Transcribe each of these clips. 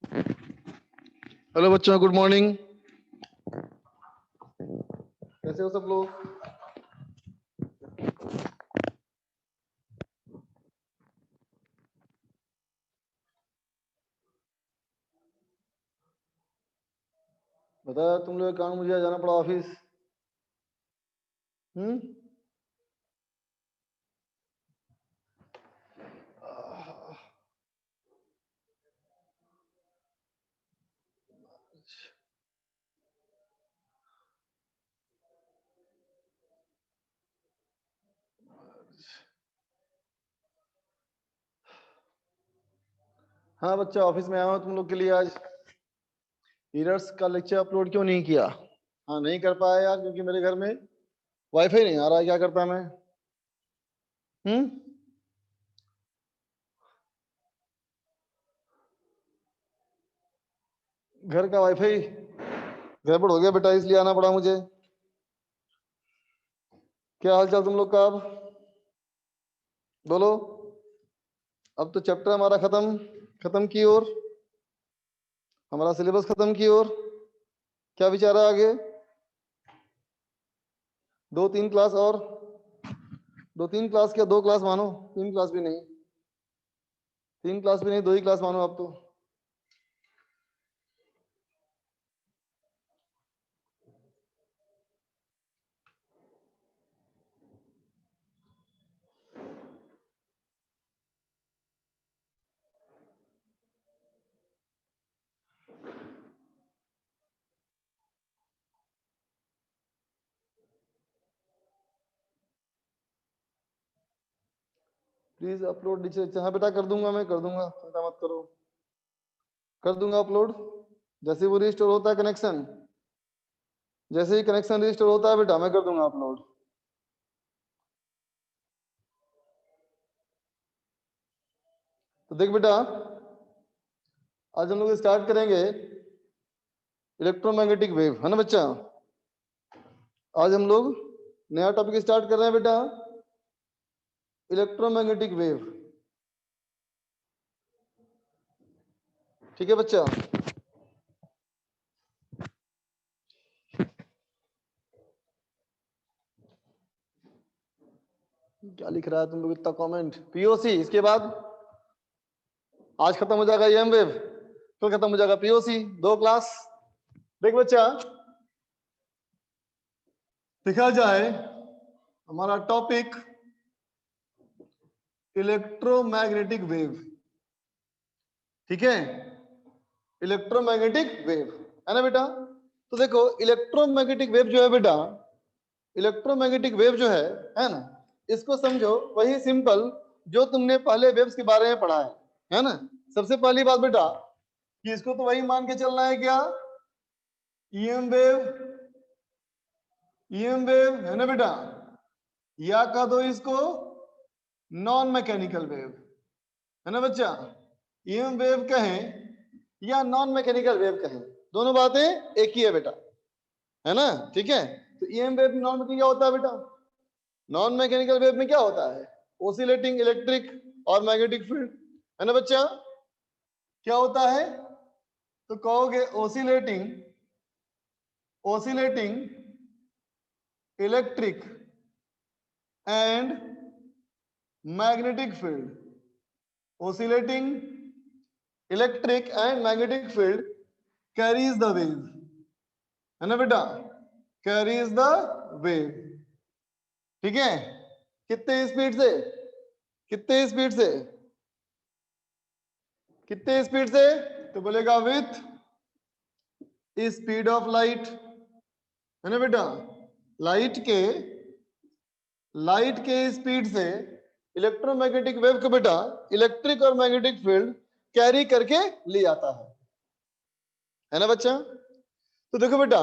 Hello बच्चों, good morning. कैसे हो सब लोग? बता, तुम लोग काम मुझे जाना पड़ा ऑफिस। हम्म। हाँ बच्चा, ऑफिस में आया हूँ तुम लोग के लिए। आज ईरर्स का लेक्चर अपलोड क्यों नहीं किया? हाँ, नहीं कर पाया यार, क्योंकि मेरे घर में वाईफाई नहीं आ रहा है। क्या करता मैं? हम्म। घर का वाईफाई गड़बड़ हो गया बेटा, इसलिए आना पड़ा मुझे। क्या हाल चाल तुम लोग का? अब बोलो। अब तो चैप्टर हमारा खत्म खत्म की ओर, हमारा सिलेबस खत्म की ओर। क्या विचार है आगे? 2-3 क्लास और। 2-3 क्लास क्या, 2 क्लास मानो। 3 क्लास भी नहीं। 3 क्लास भी नहीं, 2 ही क्लास मानो आप तो। प्लीज अपलोड नीचे। हाँ बेटा, कर दूंगा, मैं कर दूंगा, चिंता मत करो। कर दूंगा अपलोड। जैसे वो रिस्टोर होता है कनेक्शन, जैसे ही कनेक्शन रिस्टोर होता है बेटा, मैं कर दूंगा अपलोड। तो देख बेटा, आज हम लोग स्टार्ट करेंगे इलेक्ट्रोमैग्नेटिक वेव, है ना बच्चा? आज हम लोग नया टॉपिक स्टार्ट कर रहे हैं बेटा, इलेक्ट्रोमैग्नेटिक वेव। ठीक है बच्चा? क्या लिख रहा है तुम लोग इतना कमेंट? पीओसी, इसके बाद आज खत्म हो जाएगा एम वेव, कल खत्म हो जाएगा पीओसी। 2 क्लास। देख बच्चा, देखा जाए हमारा टॉपिक इलेक्ट्रोमैग्नेटिक वेव। ठीक है, इलेक्ट्रोमैग्नेटिक वेव, है ना बेटा? तो देखो, इलेक्ट्रोमैग्नेटिक वेव जो है बेटा, इलेक्ट्रोमैग्नेटिक वेव जो है ना, इसको समझो वही सिंपल जो तुमने पहले वेव्स के बारे में पढ़ा है ना? सबसे पहली बात बेटा, कि इसको तो वही मान के चलना है, क्या? ईएम वेव, ईएम वेव, है ना बेटा? या कह दो इसको नॉन मैकेनिकल वेव, है ना बच्चा? ईएम वेव कहें या नॉन मैकेनिकल वेव कहें, दोनों बातें एक ही है बेटा, है ना? ठीक है। तो ईएम वेव नॉन मैकेनिकल क्या होता है बेटा? नॉन मैकेनिकल वेव में क्या होता है? ओसिलेटिंग इलेक्ट्रिक और मैग्नेटिक फील्ड, है ना बच्चा? क्या होता है? तो कहोगे oscillating, oscillating electric and magnetic field, oscillating electric and magnetic field carries the wave, है ना बेटा? carries the wave। ठीक है? कितने स्पीड से? कितने स्पीड से? कितने स्पीड से? तो बोलेगा विथ स्पीड ऑफ लाइट, है ना बेटा? लाइट के, लाइट के स्पीड से इलेक्ट्रोमैग्नेटिक वेव को बेटा इलेक्ट्रिक और मैग्नेटिक फील्ड कैरी करके ले आता है ना बच्चा? तो देखो बेटा,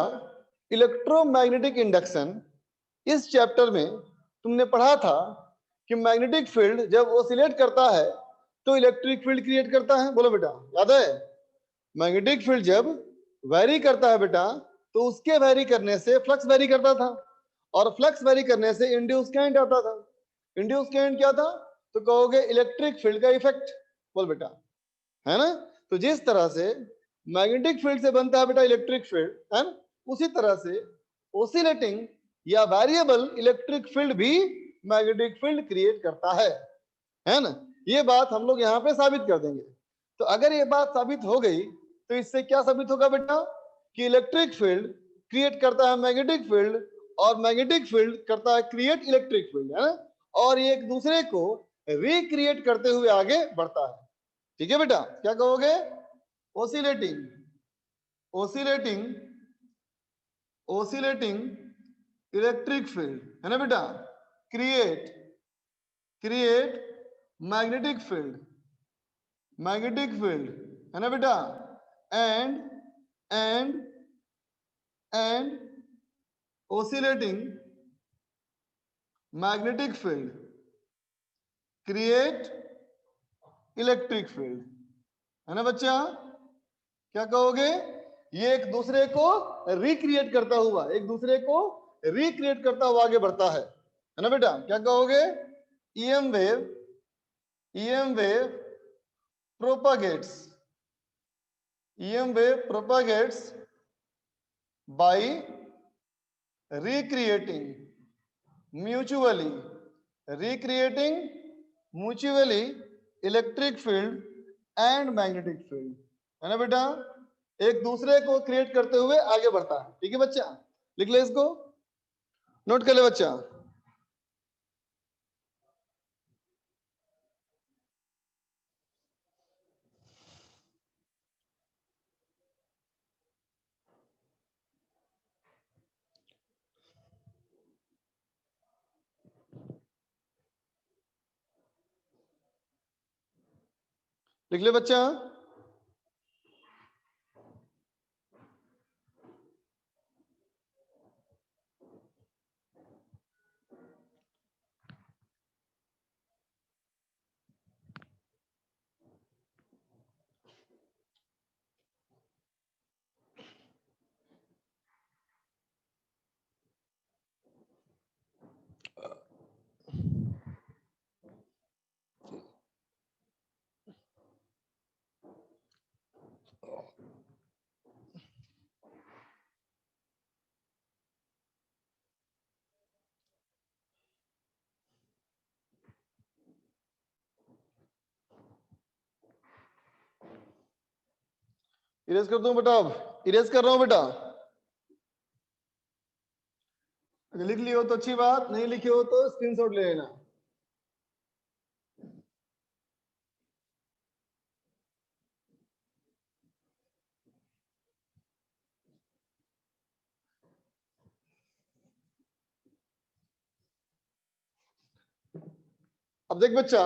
इलेक्ट्रोमैग्नेटिक इंडक्शन, इस चैप्टर में तुमने पढ़ा था कि मैग्नेटिक फील्ड जब ओसिलेट करता है तो इलेक्ट्रिक फील्ड क्रिएट करता है। बोलो बेटा, याद है? मैग्नेटिक फील्ड जब वैरी करता है बेटा, तो उसके वैरी करने से फ्लक्स वैरी करता था, और फ्लक्स वैरी करने से इंड्यूस करंट आता था। इंड्यूस करंट क्या था? तो कहोगे इलेक्ट्रिक फील्ड का इफेक्ट। बोल बेटा, है ना? तो जिस तरह से मैग्नेटिक फील्ड से बनता है बेटा इलेक्ट्रिक फील्ड, है ना? उसी तरह से ओसिलेटिंग या वेरिएबल इलेक्ट्रिक फील्ड भी मैग्नेटिक फील्ड क्रिएट करता है ना? ये बात हम लोग यहाँ पे साबित कर देंगे। तो अगर ये बात साबित हो गई तो इससे क्या साबित होगा बेटा कि इलेक्ट्रिक फील्ड क्रिएट करता है मैग्नेटिक फील्ड और मैग्नेटिक फील्ड करता है क्रिएट इलेक्ट्रिक फील्ड, है ना? और ये एक दूसरे को रिक्रिएट करते हुए आगे बढ़ता है। ठीक है बेटा, क्या कहोगे? Oscillating oscillating oscillating electric field, है ना बेटा, क्रिएट मैग्नेटिक फील्ड है ना बेटा, and oscillating magnetic field create electric field, है ना बच्चा? क्या कहोगे? ये एक दूसरे को रिक्रिएट करता हुआ आगे बढ़ता है ना बेटा? क्या कहोगे? EM wave propagates by recreating mutually electric field and magnetic field, है ना बेटा? एक दूसरे को क्रिएट करते हुए आगे बढ़ता है। ठीक है बच्चा, लिख ले इसको, नोट कर ले बच्चा। लिख ले बच्चा। इरेज कर दूं बेटा? अब इरेज कर रहा हूं बेटा। अगर लिख लियो तो अच्छी बात, नहीं लिखे हो तो स्क्रीनशॉट ले लेना। अब देख बच्चा,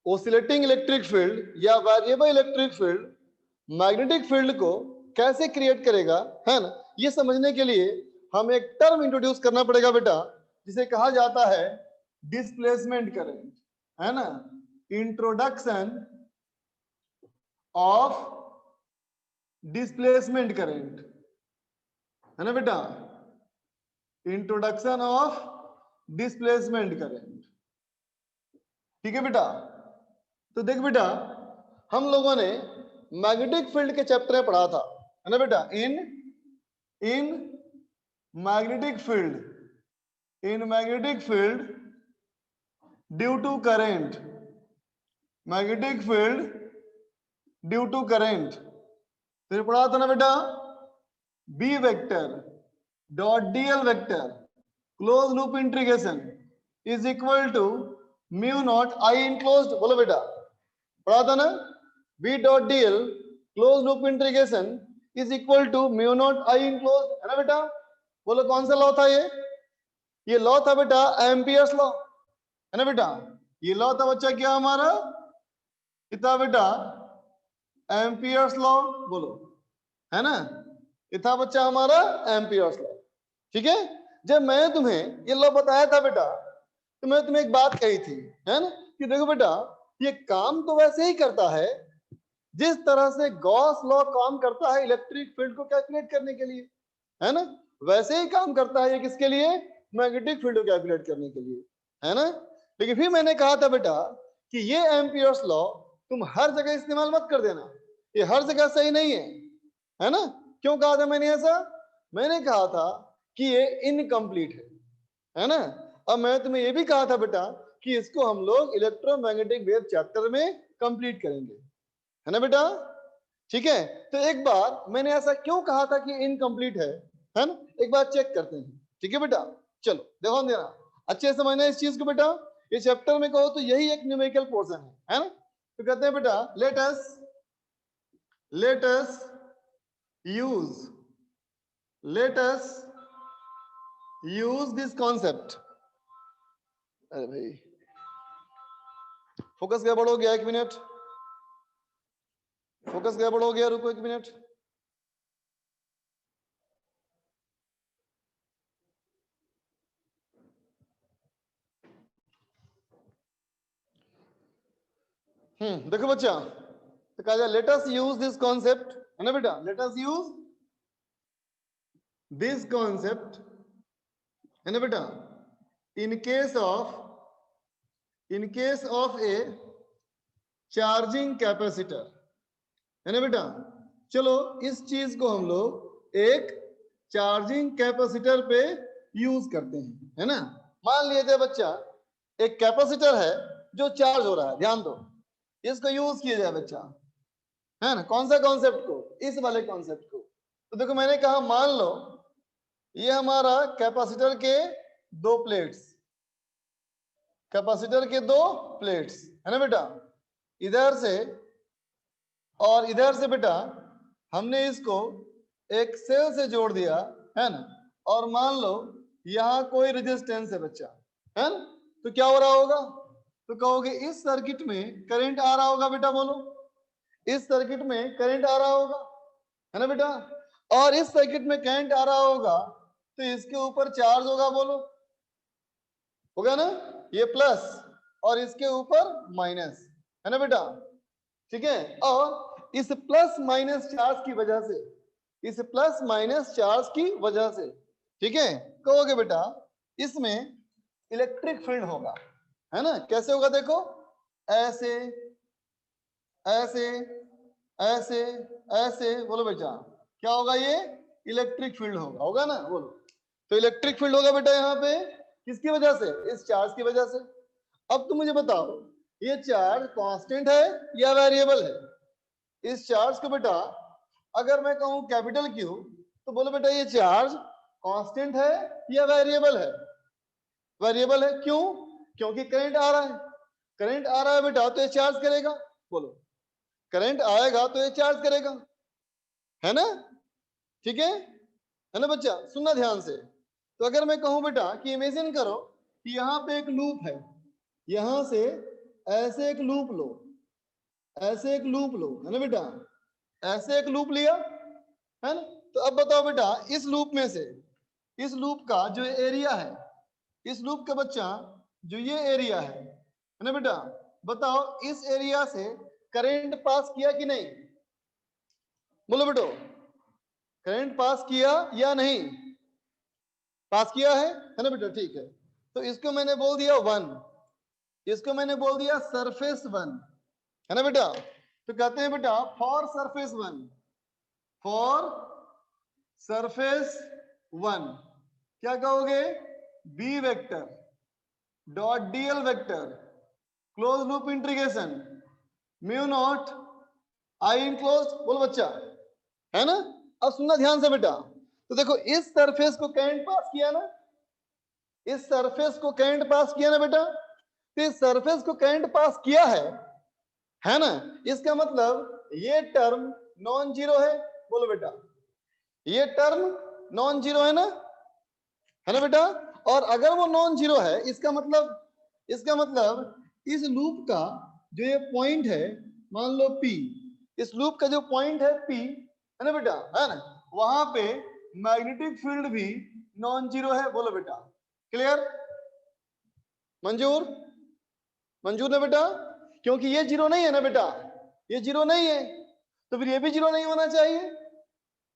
ओसिलेटिंग इलेक्ट्रिक फील्ड या variable electric field magnetic field को कैसे क्रिएट करेगा, है ना? ये समझने के लिए हमें एक टर्म इंट्रोड्यूस करना पड़ेगा बेटा, जिसे कहा जाता है डिस्प्लेसमेंट करंट, है ना? इंट्रोडक्शन ऑफ डिस्प्लेसमेंट करंट, है ना बेटा? Introduction of displacement current. ठीक है बेटा? तो देख बेटा, हम लोगों ने मैग्नेटिक फील्ड के चैप्टर में पढ़ा था, है ना बेटा? In magnetic field due to current, फिर पढ़ा था ना बेटा? B vector dot DL vector close loop integration is equal to mu not I enclosed, बोलो बेटा, पढ़ा था ना? B dot dl close loop integration is equal to mu not I enclosed, है ना बेटा? बोलो कौन सा लॉ था ये लॉ था बेटा एम्पियर्स लॉ, है ना बेटा? ये लॉ था बच्चा क्या हमारा? कितना बेटा? एम्पियर्स लॉ, बोलो, है ना? ये था बच्चा हमारा एम्पियर्स लॉ। ठीक है? जब मैं तुम्हें ये लॉ बताया था बेटा, तो मैं तुम्हें एक बात कही थी, है ना, कि देखो बेटा, ये काम तो वैसे ही करता है जिस तरह से गॉस लॉ काम करता है इलेक्ट्रिक फील्ड को कैलकुलेट करने के लिए, है ना? वैसे ही काम करता है ये किसके लिए? मैग्नेटिक फील्ड को कैलकुलेट करने के लिए, है ना? लेकिन फिर मैंने कहा था बेटा कि ये एम्पियर्स लॉ तुम हर जगह इस्तेमाल मत कर देना, ये हर जगह सही नहीं है ना? क्यों कहा था मैंने ऐसा? मैंने कहा था कि ये इनकम्प्लीट है ना? अब मैं तुम्हें ये भी कहा था बेटा कि इसको हम लोग इलेक्ट्रोमैग्नेटिक वेव चैप्टर में कंप्लीट करेंगे, है ना बेटा? ठीक है, तो एक बार मैंने ऐसा क्यों कहा था कि इनकम्प्लीट है ना? एक बार चेक करते हैं, ठीक है बेटा? चलो ध्यान देना, अच्छे से समझना इस चीज को बेटा। इस चैप्टर में कहो तो यही एक न्यूमेरिकल पोर्शन है ना? तो कहते हैं बेटा let us use this concept। अरे भाई फोकस गड़बड़ हो गया, एक मिनट, फोकस गड़बड़ हो गया, रुको एक मिनट। देखो बच्चा, तो कहा जाए let us use this concept, है ना बेटा? Let us use this concept, है ना बेटा? In case of A charging capacitor, है ना बेटा? चलो इस चीज को हम लोग एक चार्जिंग कैपेसिटर पे यूज करते हैं, है ना? मान लीजिए बच्चा एक कैपेसिटर है जो चार्ज हो रहा है, ध्यान दो, इसको यूज किया जाए बच्चा, है ना? कौन सा कॉन्सेप्ट को? इस वाले कॉन्सेप्ट को। तो देखो मैंने कहा मान लो ये हमारा कैपेसिटर के दो प्लेट्स, कैपेसिटर के दो प्लेट्स, है ना बेटा? इधर से और इधर से बेटा हमने इसको एक सेल से जोड़ दिया, है ना? और मान लो यहाँ कोई रेजिस्टेंस है बच्चा, है ना? तो क्या हो रहा होगा? तो कहोगे इस सर्किट में करंट आ रहा होगा बेटा, बोलो इस सर्किट में करंट आ रहा होगा, है ना बेटा? और इस सर्किट में करंट आ रहा होगा तो इसके ऊपर चार्ज होगा, बोलो होगा ना? ये प्लस और इसके ऊपर माइनस, है ना बेटा? ठीक है, और इस प्लस माइनस चार्ज की वजह से, इस प्लस माइनस चार्ज की वजह से, ठीक है, कहोगे बेटा इसमें इलेक्ट्रिक फील्ड होगा, है ना? कैसे होगा देखो, ऐसे ऐसे ऐसे ऐसे, बोलो बेटा क्या होगा? ये इलेक्ट्रिक फील्ड होगा ना? बोलो। तो इलेक्ट्रिक फील्ड होगा बेटा यहाँ पे किसकी वजह से? इस चार्ज की वजह से। अब तुम मुझे बताओ ये चार्ज कांस्टेंट है या वेरिएबल है? इस चार्ज को बेटा अगर मैं कहूं कैपिटल क्यू तो बोलो बेटा ये चार्ज कांस्टेंट है या वेरिएबल है? वेरिएबल है। क्यों? क्योंकि करंट आ रहा है, करंट आ रहा है बेटा तो ये चार्ज करेगा, बोलो करंट आएगा तो ये चार्ज करेगा, है ना? ठीक है ना बच्चा? सुनना ध्यान से। तो अगर मैं कहूं बेटा कि इमेजिन करो कि यहाँ पे एक लूप है, यहां से ऐसे एक लूप लो, ऐसे एक लूप लो, है ना बेटा? ऐसे एक लूप लिया, है ना? तो अब बताओ बेटा इस लूप में से, इस लूप का जो एरिया है, इस लूप का बच्चा जो ये एरिया है ना बेटा, बताओ इस एरिया से करंट पास किया कि नहीं? बोलो बेटो करंट पास किया या नहीं? पास किया है ना बेटा? ठीक है, तो इसको मैंने बोल दिया 1, इसको मैंने बोल दिया सरफेस 1, है ना बेटा? तो कहते हैं बेटा फॉर सरफेस 1, फॉर सरफेस 1 क्या कहोगे? B vector dot DL vector close loop integration mu not I enclose, बोलो बच्चा, है ना? अब सुनना ध्यान से बेटा, तो देखो इस सरफेस को करंट पास किया ना, इस सरफेस को करंट पास किया ना बेटा, तो इस सरफेस को करंट पास किया है ना? इसका मतलब ये टर्म नॉन जीरो है, बोलो बेटा ये टर्म नॉन जीरो है ना बेटा? और अगर वो नॉन जीरो है इसका मतलब इस लूप का जो ये पॉइंट है, मान लो P, इस लूप का जो पॉइंट है P, है ना बेटा, है ना? वहां पे मैग्नेटिक फील्ड भी नॉन जीरो है, बोलो बेटा क्लियर? मंजूर? मंजूर ना बेटा? क्योंकि ये जीरो नहीं है ना बेटा, ये जीरो नहीं है तो फिर ये भी जीरो नहीं होना चाहिए,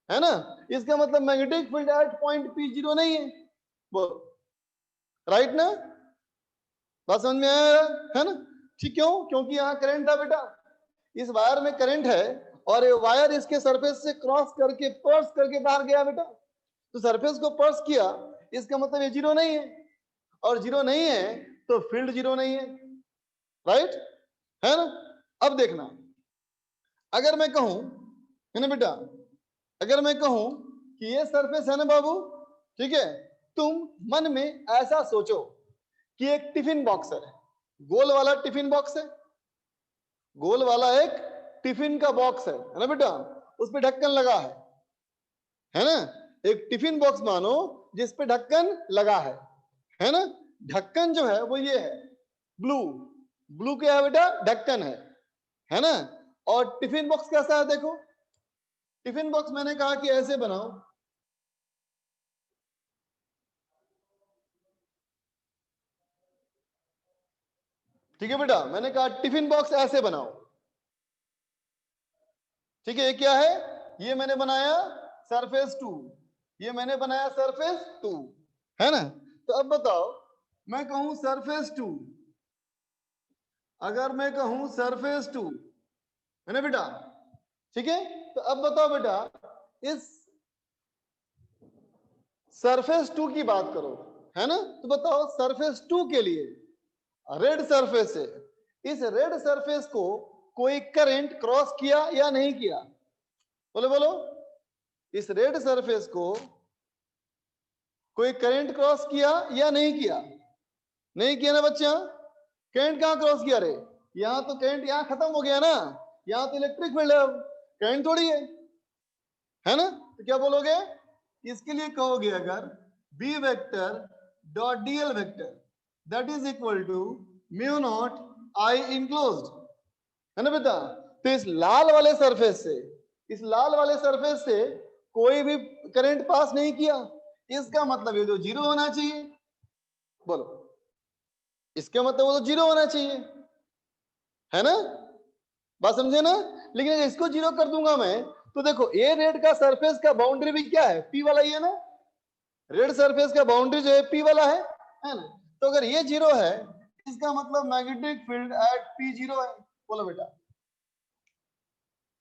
है ना? इसका मतलब magnetic field at point P zero नहीं है, बोलो राइट ना? बात समझ में आया है ना? ठीक, क्यों? क्योंकि यहाँ करंट था बेटा, इस वायर में करंट है और ये वायर इसके सरफेस से क्रॉस करके पर्स करके बाहर गया बेटा, तो सरफेस को पर्स किया, इसका मतलब ये जीरो नहीं है, और जीरो नहीं है तो फील्ड जीरो नहीं है, राइट, है ना। अब देखना, अगर मैं कहूं, है ना बेटा, अगर मैं कहूं कि ये सरफेस है ना बाबू, ठीक है, तुम मन में ऐसा सोचो कि एक टिफिन बॉक्स है, गोल वाला टिफिन बॉक्स है, गोल वाला एक टिफिन का बॉक्स है ना बेटा, उस पे ढक्कन लगा है ना, एक टिफिन बॉक्स मानो जिस पे ढक्कन लगा है ना, ढक्कन जो है वो ये है, ब्लू, ब्लू क्या है बेटा, ढक्कन है ना। और टिफिन बॉक्स कैसा है देखो, टिफिन बॉक्स मैंने कहा कि ऐसे बनाओ, ठीक है बेटा, मैंने कहा टिफिन बॉक्स ऐसे बनाओ, ठीक है, ये क्या है, ये मैंने बनाया सरफेस 2, ये मैंने बनाया सरफेस 2, है ना। तो अब बताओ, मैं कहूं सरफेस 2, अगर मैं कहूं सरफेस 2, है ना बेटा, ठीक है, तो अब बताओ बेटा, इस सरफेस 2 की बात करो, है ना, तो बताओ सरफेस 2 के लिए रेड सरफेस है, इस रेड सरफेस को कोई करंट क्रॉस किया या नहीं किया, बोलो बोलो, इस रेड सरफेस को कोई करंट क्रॉस किया या नहीं किया, नहीं किया ना बच्चा, करंट कहां क्रॉस किया रे, यहां तो करंट यहां खत्म हो गया ना, यहां तो इलेक्ट्रिक फील्ड है, अब करंट थोड़ी है ना, तो क्या बोलोगे, इसके लिए कहोगे अगर B vector dot DL vector that is equal to mu not I enclosed, है ना बेटा। तो इस लाल वाले सरफेस से, इस लाल वाले सरफेस से कोई भी करंट पास नहीं किया, इसका मतलब ये तो जीरो होना चाहिए, बोलो, इसका मतलब वो तो जीरो होना चाहिए, है ना, बात समझे ना। लेकिन अगर इसको जीरो कर दूंगा मैं, तो देखो ए रेड का सरफेस का बाउंड्री भी क्या है, पी वाला ही है ना, रेड सरफेस का बाउंड्री जो है पी वाला है ना, तो अगर ये जीरो है, इसका मतलब magnetic field at P zero है, बोलो बेटा,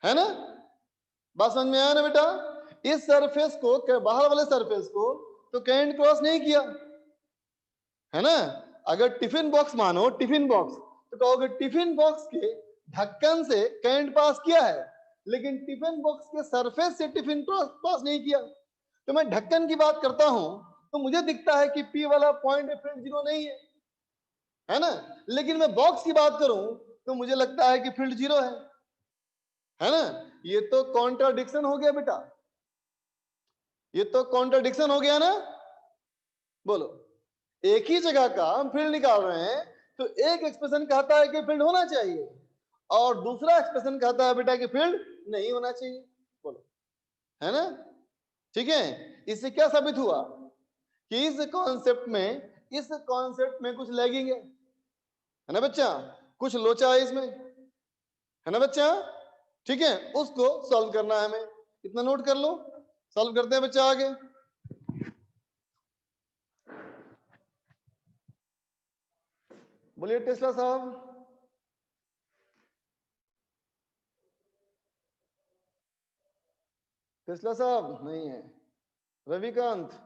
है ना, बात समझ में आया ना बेटा। इस सरफेस को, बाहर वाले सरफेस को तो करंट क्रॉस नहीं किया, है ना। अगर टिफिन बॉक्स मानो, टिफिन बॉक्स, तो कहोगे टिफिन बॉक्स के ढक्कन से करंट पास किया है, लेकिन टिफिन बॉक्स के सरफेस से टिफिन पास नहीं किया। तो मैं ढक्कन की बात करता हूं तो मुझे दिखता है कि पी वाला पॉइंट फील्ड जीरो नहीं है ना, लेकिन मैं बॉक्स की बात करूं तो मुझे लगता है कि फील्ड जीरो है ना। ये तो कॉन्ट्राडिक्शन हो गया बेटा, ये तो कॉन्ट्राडिक्शन हो गया ना, बोलो, एक ही जगह का हम फील्ड निकाल रहे हैं, तो एक एक्सप्रेशन कहता है कि फील्ड होना चाहिए और दूसरा एक्सप्रेशन कहता है बेटा कि फील्ड नहीं होना चाहिए, बोलो, है ना, ठीक है। इससे क्या साबित हुआ कि इस कॉन्सेप्ट में कुछ लैगिंग है ना बच्चा, कुछ लोचा है इसमें, है ना बच्चा, ठीक है, उसको सॉल्व करना है हमें, इतना नोट कर लो, सॉल्व करते हैं बच्चा आगे। बोलिए टेस्ला साहब। टेस्ला साहब नहीं है, रविकांत,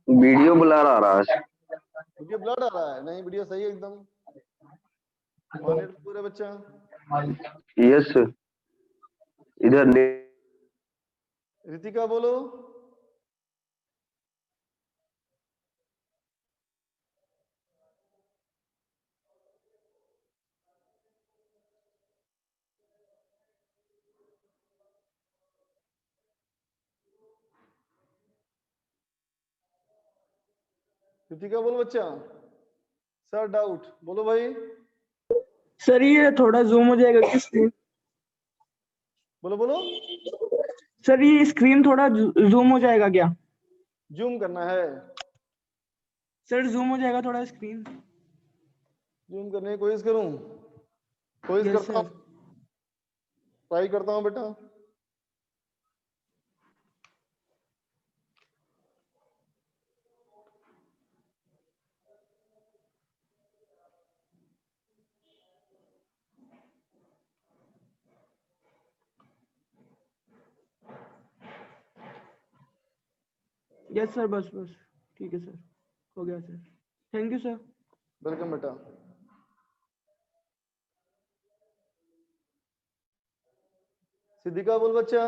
वीडियो ब्लर आ रहा है, वीडियो ब्लड आ रहा है, नहीं वीडियो सही है एकदम, वन पूरे बच्चा, यस इधर रितिका बोलो, रितिका बोलो बच्चा, सर डाउट बोलो भाई, सर ये थोड़ा जूम हो जाएगा क्या स्क्रीन? बोलो बोलो, सर ये स्क्रीन थोड़ा जूम हो जाएगा क्या? जूम करना है, सर जूम हो जाएगा थोड़ा स्क्रीन? जूम करने की कोशिश करूं, कोशिश यस करता हूं, सर। ट्राई करता हूं बेटा, यस सर, बस बस ठीक है सर, हो गया sir, thank you sir. Welcome बेटा। सिद्धिका बोल बच्चा।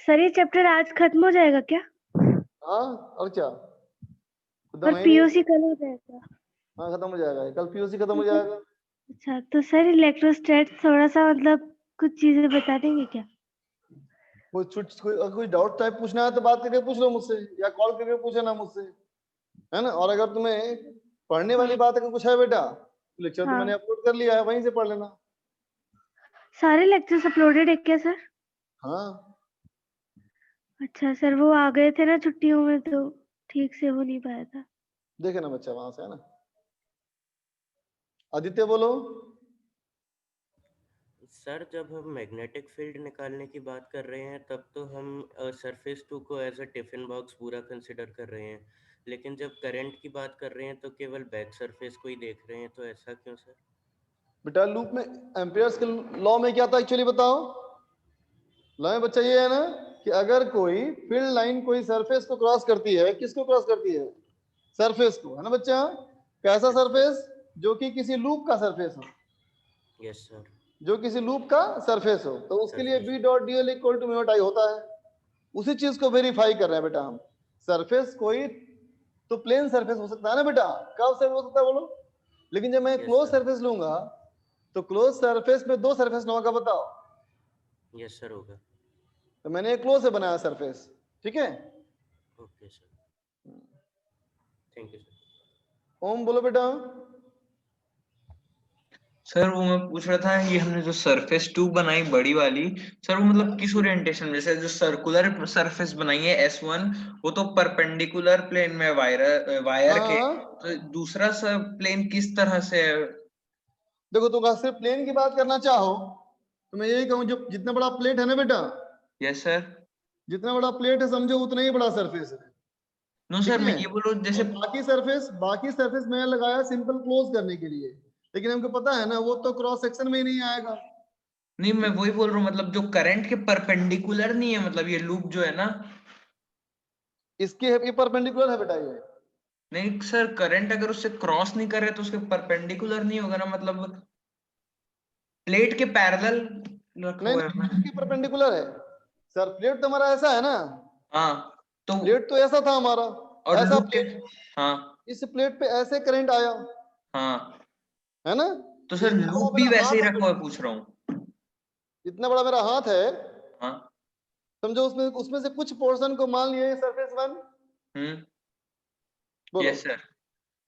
सर ये चैप्टर आज खत्म हो जाएगा क्या? हाँ और क्या, और खत्म है ही नहीं। पीओसी कल हो जाएगा? हाँ खत्म हो जाएगा, कल पीओसी खत्म हो जाएगा। अच्छा, तो सर इलेक्ट्रोस्टैट थोड़ा सा मतलब कुछ चीजें बता देंगे क्या? कोई डाउट टाइप पूछना है तो बात करके पूछ लो मुझसे, या कॉल करके पूछे ना मुझसे, है ना। और अगर तुम्हें पढ़ने वाली बात अगर कुछ है बेटा, तो लेक्चर तो हाँ। मैंने अपलोड कर लिया है, वहीं से पढ़ लेना। सारे लेक्चर्स अपलोडेड है क्या सर? हाँ अच्छा सर, वो आ गए थे ना छुट्टियों में तो ठीक से हो नहीं पाया था। देखे ना बच्चा वहां से, है ना। आदित्य बोलो। सर जब हम मैग्नेटिक फील्ड निकालने की बात कर रहे हैं तब तो हम सरफेस टू को एज अ टिफिन बॉक्स पूरा कंसिडर कर रहे हैं, लेकिन जब करंट की बात कर रहे हैं तो केवल बैक सरफेस को ही देख रहे हैं, तो ऐसा क्यों सर? बेटा लूप में एम्पियर्स के लॉ में क्या था एक्चुअली बताओ। लॉ में बच्चा ये है ना कि अगर कोई फील्ड लाइन कोई सरफेस को क्रॉस करती है, किसको क्रॉस करती है? सरफेस को, है ना बच्चा। कैसा सरफेस? जो कि किसी लूप का सरफेस हो, यस सर। जो किसी लूप का सरफेस हो, तो उसके लिए Surface. v dot D L equal to mu I होता है। उसी चीज को वेरीफाई कर रहे हैं बेटा हम। सरफेस कोई तो प्लेन सरफेस हो सकता है ना बेटा, कब सरफेस हो सकता है बोलो। लेकिन जब मैं Yes, क्लोज sir. सरफेस लूंगा तो क्लोज सरफेस में दो सरफेस ना होगा, बताओ। यस सर होगा। तो मैंने एक क्लोज से बनाया सरफेस, ठीक है। Okay sir, thank you sir. Om बोलो बेटा। सर वो मैं पूछ रहा था, ये हमने जो सरफेस 2 बनाई बड़ी वाली, सर वो मतलब किस ओरिएंटेशन में? जैसे जो सर्कुलर सरफेस बनाई है S1, वो तो परपेंडिकुलर प्लेन में वायर के, हाँ तो दूसरा सब प्लेन किस तरह से है? देखो, तुम अगर सिर्फ प्लेन की बात करना चाहो तो मैं यही कहूँ, जो जितना बड़ा प्लेट है ना बेटा, यस सर। जितना बड़ा प्लेट है समझो उतना ही बड़ा सरफेस है, नो ठीक सर, मैं है। ये बोल रहा हूँ जैसे, और बाकी सरफेस मैंने लगाया सिंपल क्लोज करने के लिए, लेकिन हमको पता है ना वो तो क्रॉस सेक्शन में ही नहीं आएगा। नहीं मैं वही बोल रहा हूँ, मतलब जो करंट के परपेंडिकुलर नहीं है, मतलब ये लूप जो है ना। इसके ये परपेंडिकुलर है बेटा ये। नहीं सर, करंट अगर उससे क्रॉस नहीं कर रहे तो उसके परपेंडिकुलर नहीं होगा ना, मतलब प्लेट के पैरेलल रखा नहीं हुआ है नहीं, हमने। प्लेट की परपेंडिकुलर है सर। प्लेट तो हमारा ऐसा है ना, हाँ तो, प्लेट तो ऐसा था हमारा, और ऐसा लूप के, प्लेट। हाँ इस प्लेट पे ऐसे करंट आया, हाँ, है ना। तो तो सर जितना बड़ा लूप भी मेरा वैसे ही हाथ है रखा हुआ है, पूछ रहा हूँ। जितना बड़ा मेरा हाथ है, हाँ। समझो उसमें उसमें से कुछ पोर्शन को मान लिए सरफेस वन, बोलो। Yes sir.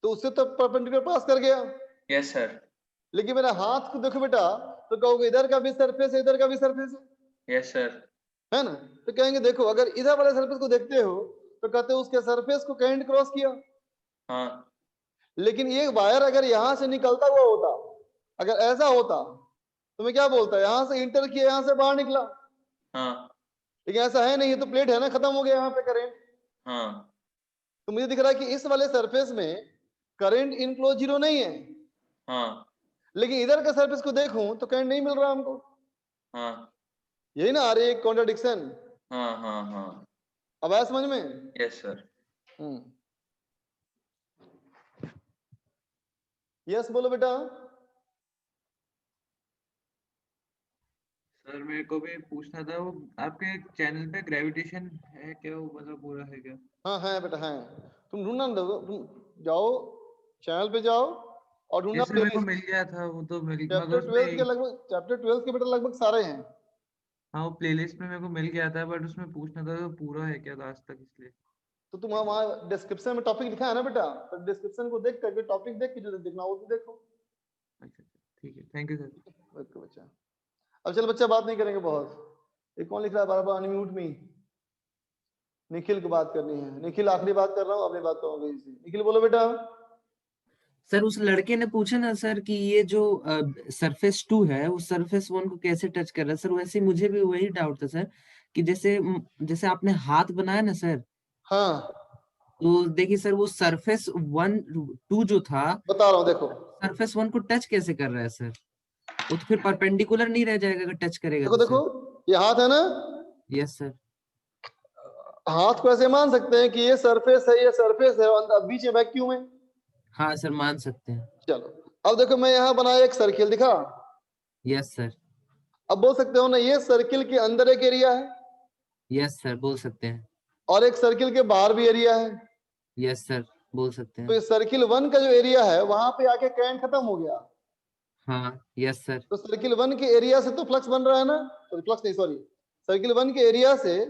तो उससे तो परपेंडिकुलर पास कर गया। Yes sir. लेकिन मेरा हाथ को देखो बेटा, तो कहोगे इधर का भी सरफेस है, इधर का भी सरफेस यस सर। है ना। तो कहेंगे देखो, अगर इधर वाले सरफेस को देखते हो तो कहते हो उसके सरफेस को करंट क्रॉस किया। हाँ लेकिन ये वायर अगर यहां से निकलता हुआ होता, अगर ऐसा होता, तो मैं क्या बोलता, यहां से इंटर किया, यहां से बाहर निकला। हाँ लेकिन ऐसा है नहीं, ये तो प्लेट है ना, खत्म हो गया यहाँ पे करंट। हाँ तो मुझे दिख रहा है कि इस वाले सरफेस में करंट इनफ्लो जीरो नहीं है, हाँ लेकिन इधर के सरफेस को देखूं तो करंट नहीं मिल रहा हमको। हाँ यही ना आ रही है कॉन्ट्राडिक्शन। हाँ हाँ हाँ, अब आया समझ में? Yes sir. यस बोलो बेटा। सर मेरे को भी पूछना था, वो आपके चैनल पे ग्रेविटेशन है क्या, वो मतलब पूरा है क्या? हाँ है बेटा है। तुम ढूंढना ना, तुम जाओ चैनल पे जाओ और ढूंढना ये सर मेरे को प्लेलिस्ट। मिल गया था, वो तो मिल मगर चैप्टर 12 के उसमें, लगभग, चैप्टर 12 के बेटा लगभग सारे हैं। हाँ वो प्लेलिस्ट में मेरे को मिल गया था, बट उसमें पूछना था तो पूरा है क्या आज तक, इसलिए। तो तुम वहाँ डिस्क्रिप्शन में टॉपिक लिखा है ना बेटा, तो डिस्क्रिप्शन को देख करके टॉपिक देख के जो देखना वो भी देखो। अच्छा ठीक है, थैंक यू सर। ओके बच्चा। अब चल बच्चा, बात नहीं करेंगे बहुत। ये कौन लिख रहा है बार बार अनम्यूट मी? निखिल को बात करनी है। निखिल आखिरी बात कर रहा हूँ, अपनी बात करूंगी। निखिल बोलो बेटा। सर उस लड़के ने पूछा ना सर कि ये जो सरफेस 2 है वो सरफेस 1 को कैसे टच कर रहा है। सर वैसे ही मुझे भी वही डाउट था सर, कि जैसे जैसे आपने हाथ बनाया ना सर, हाँ तो देखिए सर वो सरफेस 1 2 जो था, बता रहा हूँ, देखो सरफेस 1 को टच कैसे कर रहा है सर? वो तो फिर परपेंडिकुलर नहीं रह जाएगा अगर टच करेगा देखो तो देखो, सर। ये हाथ है ना, यस सर। हाथ को ऐसे मान सकते हैं कि ये सरफेस है, ये सरफेस है, और अब बीच में वैक्यूम है। हाँ सर मान सकते हैं। चलो अब देखो मैं यहाँ बनाया एक सर्किल, दिखा? Yes sir. अब बोल सकते हो ना ये सर्किल के अंदर एक एरिया है, यस सर बोल सकते हैं। और एक सर्किल के बाहर भी एरिया है। यस सर बोल सकते तो हैं। इस सर्किल 1 का जो एरिया है वहां पे आके करंट खत्म हो गया। हाँ यस सर। तो सर्किल 1 के एरिया से तो फ्लक्स बन रहा है ना, सॉरी फ्लक्स नहीं, सॉरी सर्किल 1 के एरिया से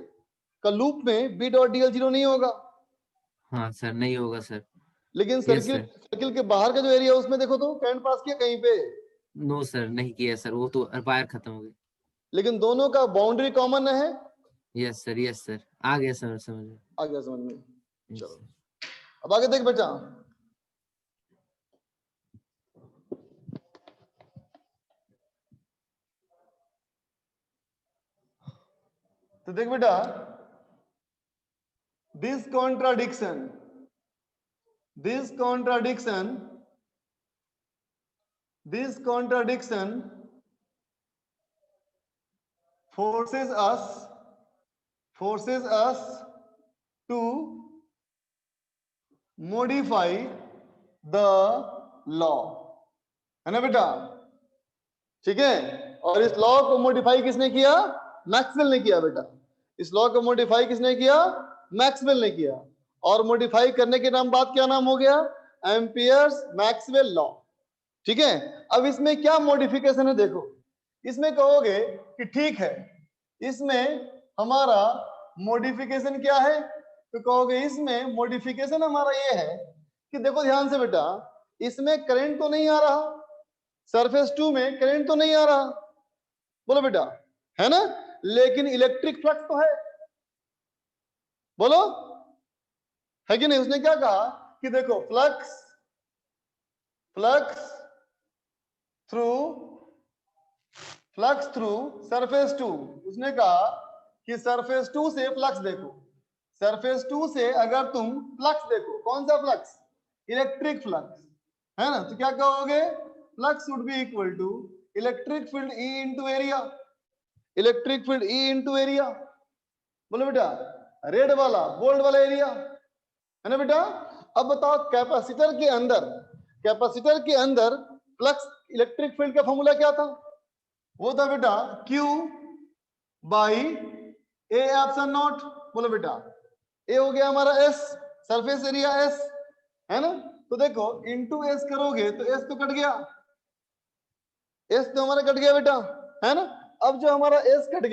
का लूप में बी डॉट डीएल 0 नहीं होगा। हाँ सर नहीं होगा सर। लेकिन यस सर्किल सर। सर्किल के बाहर का जो एरिया उसमें देखो तो करंट पास किया कहीं पे, नो सर नहीं किया सर, वो तो वायर खत्म हो गई। लेकिन दोनों का बाउंड्री कॉमन है। यस सर आ गया सर समझ में। आ गया समझ में। Yes, चलो sir. अब आगे देख बच्चा, तो देख बेटा, this contradiction forces us to modify the law, है ना बेटा? ठीक है, और इस लॉ को मॉडिफाई किसने किया? मैक्सवेल ने किया बेटा। इस लॉ को मॉडिफाई किसने किया? मैक्सवेल ने किया। और मॉडिफाई करने के नाम बाद क्या नाम हो गया? Amperes Maxwell law. ठीक है, अब इसमें क्या मॉडिफिकेशन है देखो। इसमें कहोगे कि ठीक है, इसमें हमारा मॉडिफिकेशन क्या है, तो कहोगे इसमें मॉडिफिकेशन हमारा ये है कि देखो ध्यान से बेटा, इसमें करंट तो नहीं आ रहा, सरफेस 2 में करंट तो नहीं आ रहा, बोलो बेटा, है ना? लेकिन इलेक्ट्रिक फ्लक्स तो है, बोलो है कि नहीं? उसने क्या कहा कि देखो फ्लक्स थ्रू सरफेस 2, उसने कहा कि सरफेस 2 से फ्लक्स देखो, सरफेस 2 से अगर तुम फ्लक्स देखो, कौन सा फ्लक्स? इलेक्ट्रिक फ्लक्स, है ना? तो क्या कहोगे? Flux would be equal to electric field E into area, electric field E into area. बोलो बेटा, रेड वाला बोल्ड वाला एरिया, है ना बेटा? अब बताओ कैपेसिटर के अंदर फ्लक्स इलेक्ट्रिक फील्ड का फॉर्मूला क्या था? वो था बेटा Q by A epsilon not. बोलो बेटा, A हो गया हमारा S, सरफेस एरिया S, है ना? तो देखो इंटू S करोगे तो S तो कट गया, S तो हमारा कट गया बेटा, है ना? अब जो हमारा S कट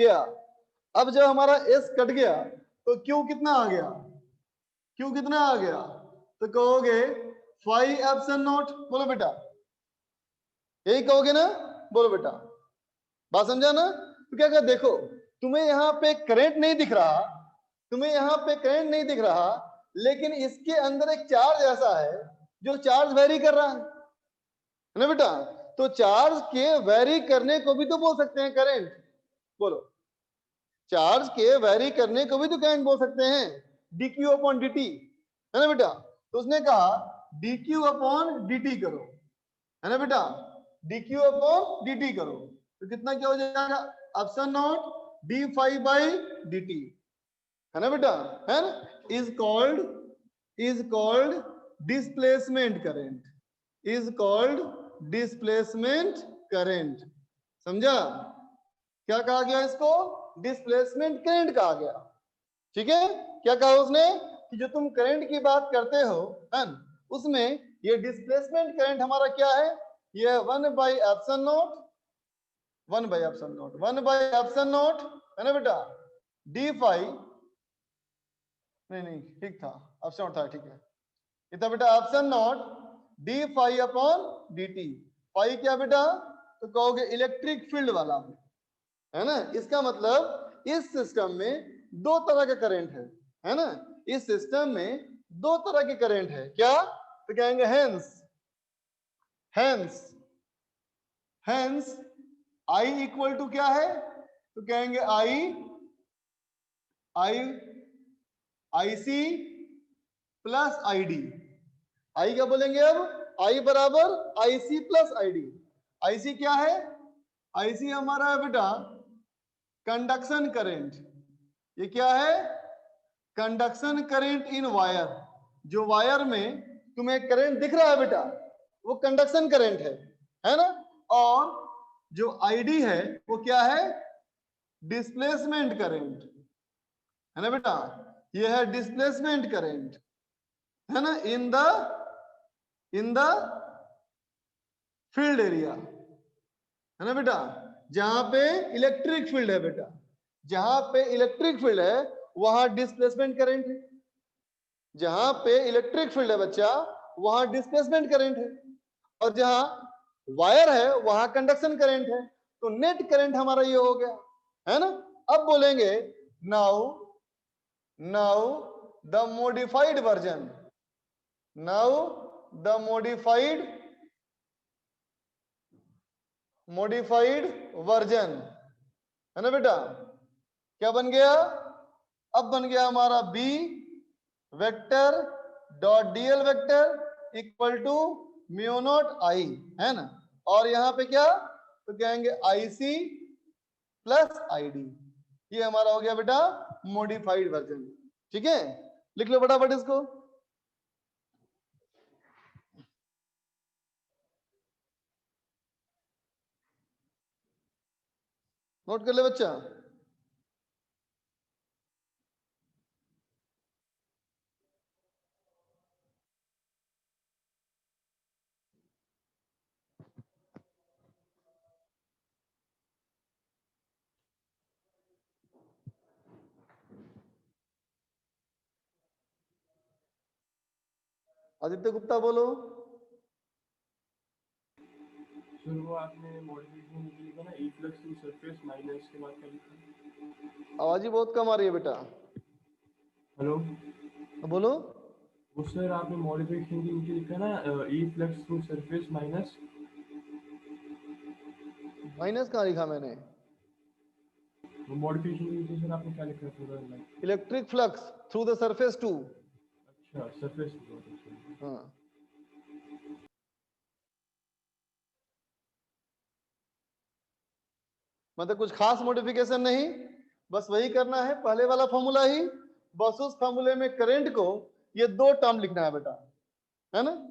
गया, तो Q कितना आ गया? Q कितना आ गया? तो कहोगे 5 एप्सिलॉन नॉट। बोलो बेटा, यही कहोगे ना? बोलो बेटा, बात समझा ना? तो क्या क्या देखो, तुम्हें यहाँ पे करंट नहीं दिख रहा, लेकिन इसके अंदर एक चार्ज ऐसा है जो चार्ज वेरी कर रहा है ना बेटा? तो चार्ज के वेरी करने को भी तो बोल सकते हैं करंट। बोलो, चार्ज के वेरी करने को भी तो करंट बोल सकते हैं, dq अपॉन dt, है ना बेटा? तो उसने कहा dq अपॉन dt करो, है ना बेटा? dq अपॉन dt करो, तो कितना क्या हो जाएगा? Epsilon naught d5 by dt, है ना बेटा? है ना? इज कॉल्ड डिस्प्लेसमेंट करंट, समझा? क्या कहा गया इसको? डिस्प्लेसमेंट करंट कहा गया। ठीक है, क्या कहा उसने कि जो तुम करंट की बात करते हो, है ना, उसमें ये डिस्प्लेसमेंट करंट हमारा क्या है? ये 1 बाई एप्सिलॉन नॉट, है ना बेटा? d5, नहीं ठीक था, एप्सिलॉन था, ठीक है, इतना बेटा epsilon naught d5 upon dt। Phi क्या बेटा? तो कहोगे इलेक्ट्रिक फील्ड वाला, है ना? इसका मतलब इस सिस्टम में दो तरह का करंट है ना? इस सिस्टम में दो तरह के करंट है, क्या? तो कहेंगे हेंस I इक्वल टू क्या है? तो कहेंगे IC प्लस ID। I क्या बोलेंगे अब? I बराबर IC प्लस ID। IC क्या है? IC हमारा है बेटा कंडक्शन करंट। ये क्या है? कंडक्शन करंट इन वायर, जो वायर में तुम्हें करंट दिख रहा है बेटा वो कंडक्शन करंट है ना। और जो आईडी है वो क्या है, डिस्प्लेसमेंट करंट है ना बेटा, ये है डिस्प्लेसमेंट करंट है ना, इन द फील्ड एरिया है ना बेटा, जहां पे इलेक्ट्रिक फील्ड है बेटा, जहां पे इलेक्ट्रिक फील्ड है वहां डिस्प्लेसमेंट करंट है, जहां पे इलेक्ट्रिक फील्ड है बच्चा वहां डिस्प्लेसमेंट करंट है, और जहां वायर है वहां कंडक्शन करंट है, तो नेट करंट हमारा ये हो गया है ना। अब बोलेंगे now the modified version, now the modified version है ना बेटा, क्या बन गया, अब बन गया हमारा B vector dot DL vector equal to mu not I है ना, और यहां पे क्या तो कहेंगे आईसी प्लस आईडी, ये हमारा हो गया बेटा मॉडिफाइड वर्जन। ठीक है, लिख लो फटाफट इसको। नोट कर ले बच्चा। आदित्य गुप्ता बोलो। सर वो आपने मॉडिफिकेशन के लिखा ना, E flux to surface minus के बाद क्या लिखा? आवाज ही बहुत कम आ रही है बेटा। हेलो बोलो। वो सर आपने मॉडिफिकेशन के नीचे लिखा ना, E flux to surface minus. Minus कहाँ लिखा मैंने? वो मॉडिफिकेशन के नीचे सर आपने क्या लिखा है पूरा line? Electric flux through the surface two. अच्छा सरफेस टू। हाँ मतलब कुछ खास मॉडिफिकेशन नहीं, बस वही करना है, पहले वाला फॉर्मूला ही, बस उस फॉर्मूले में करंट को ये दो टर्म लिखना है बेटा, है ना।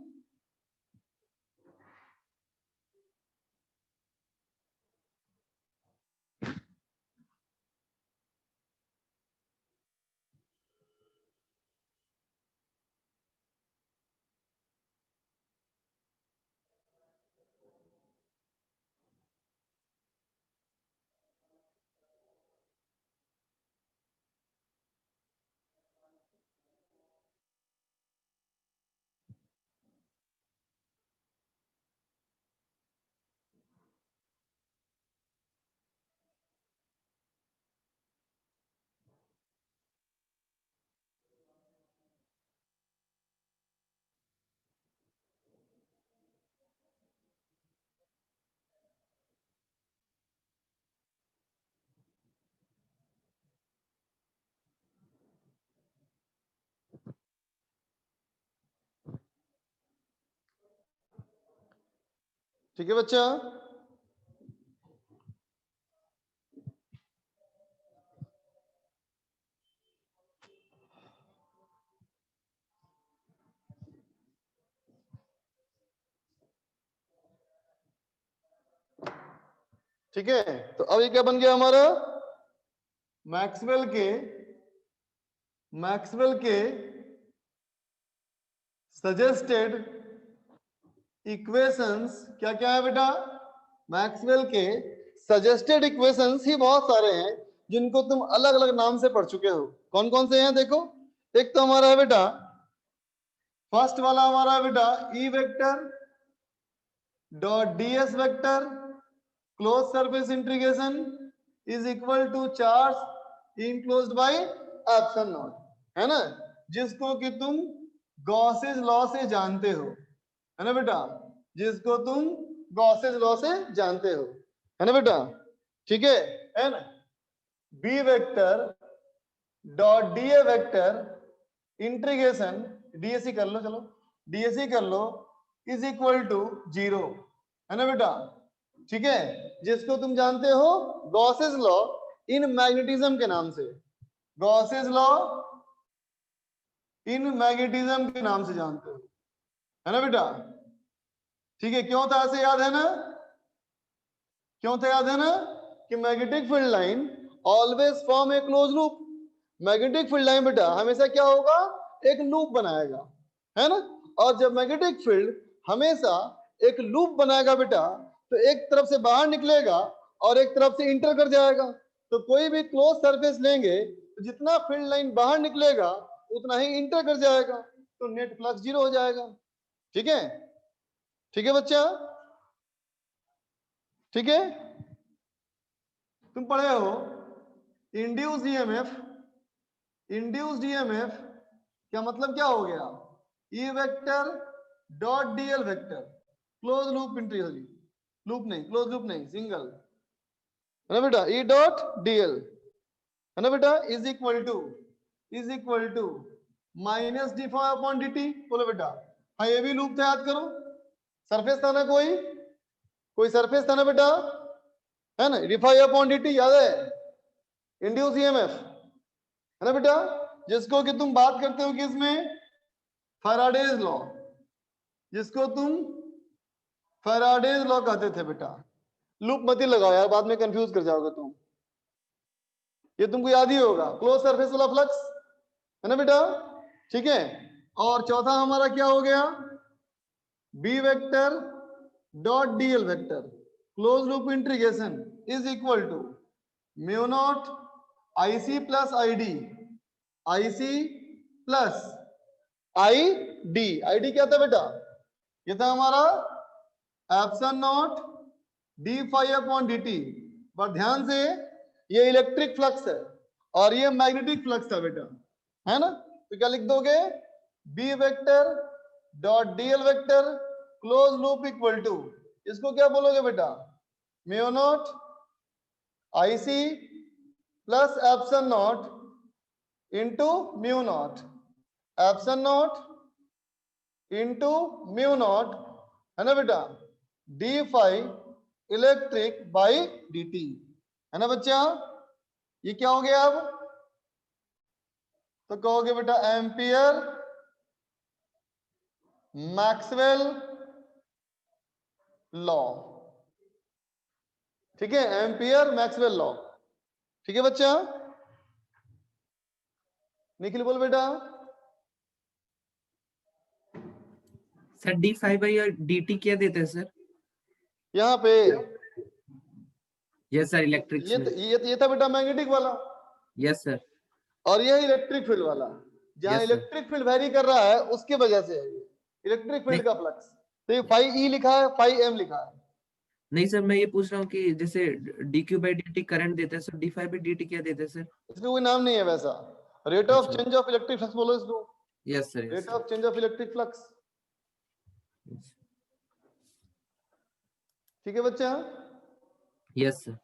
ठीक है बच्चा। ठीक है, तो अब ये क्या बन गया हमारा, मैक्सवेल के सजेस्टेड इक्वेशंस, क्या क्या है बेटा, मैक्सवेल के सजेस्टेड इक्वेशंस ही बहुत सारे हैं जिनको तुम अलग अलग नाम से पढ़ चुके हो। कौन कौन से हैं देखो, एक तो हमारा है बेटा, फर्स्ट वाला हमारा है बेटा E vector dot ds vector close surface integration is equal to charge enclosed by epsilon naught, है ना, जिसको कि तुम गॉसेस लॉ से जानते हो, है ना बेटा, जिसको तुम गॉसेस लॉ से जानते हो, है ना बेटा। ठीक है ना, B vector dot dA vector integration डीएसी कर लो, चलो डीएसी कर लो, इज इक्वल टू 0, है ना बेटा। ठीक है, जिसको तुम जानते हो गॉसेस लॉ इन मैग्नेटिज्म के नाम से, गॉसेस लॉ इन मैग्नेटिज्म के नाम से जानते हो, है ना बेटा? ठीक है, क्यों था ऐसे याद है ना? क्यों था याद है ना? कि magnetic field line always form a close loop. Magnetic field line बेटा हमेशा क्या होगा? एक लूप बनाएगा, है ना? और जब मैग्नेटिक फील्ड हमेशा एक लूप बनाएगा बेटा, तो एक तरफ से बाहर निकलेगा और एक तरफ से इंटर कर जाएगा। तो कोई भी क्लोज सरफेस लेंगे तो जितना फील्ड लाइन बाहर निकलेगा उतना ही इंटर कर जाएगा, तो नेट फ्लक्स 0 हो जाएगा। ठीक है? ठीक है बच्चा? ठीक है? तुम पढ़े हो इंड्यूस्ड ईएमएफ। इंड्यूस्ड ईएमएफ क्या मतलब क्या हो गया? E vector dot DL vector, close loop integrally, loop नहीं, क्लोज लूप नहीं, सिंगल, है ना बेटा? ई डॉट डीएल, है ना बेटा? Is equal to minus D phi upon D T. बोलो बेटा, हाँ ये भी लूप था, याद करो। सरफेस था ना, कोई सरफेस था ना बेटा, है ना? D phi upon D t याद है? इंड्यूस ईएमएफ, है ना बेटा? जिसको कि तुम बात करते हो किसमें? फैराडेज लॉ, जिसको तुम फैराडेज लॉ कहते थे बेटा। लूप मत ही लगाओ यार, बाद में कंफ्यूज कर जाओगे तुम। ये तुमको याद ही होगा, क्लोज सरफेस वाला फ्लक्स, है ना बेटा? ठीक है। और चौथा हमारा क्या हो गया? B vector dot DL vector, close loop integration is equal to mu naught Ic plus Id, Ic plus Id. Id क्या था बेटा? ये था हमारा epsilon naught d phi upon D t. पर ध्यान से, ये इलेक्ट्रिक फ्लक्स है और ये मैग्नेटिक फ्लक्स था बेटा, है ना? तो क्या लिख दोगे? B vector dot DL vector close loop equal to, इसको क्या बोलोगे बेटा? Mu naught Ic plus epsilon naught into mu naught, epsilon naught into mu naught, है ना बेटा? D phi electric by d t, है ना बच्चा? ये क्या हो गया अब? तो कहोगे बेटा एम्पियर मैक्सवेल लॉ। ठीक है, एम्पियर मैक्सवेल लॉ। ठीक है बच्चा? निखिल बोल बेटा। सर डी फाई बाई और डी टी क्या देते हैं सर? यहाँ पे यस सर, इलेक्ट्रिक ये था बेटा मैग्नेटिक वाला, यस सर, और ये इलेक्ट्रिक फील्ड वाला। जहाँ Yes, sir. Electric field very कर रहा है उसके वजह से है ये इलेक्ट्रिक फील्ड का फ्लक्स। तो ये फाई ई लिखा है, फाई एम लिखा है। नहीं सर, मैं ये पूछ रहा हूँ कि जैसे d q by d t current देते हैं sir, d phi by d t क्या देते हैं सर? इसमें कोई नाम नहीं है वैसा। Rate of change of electric flux बोलो इसको। Yes sir, rate of change of electric flux. ठीक है बच्चा? Yes sir.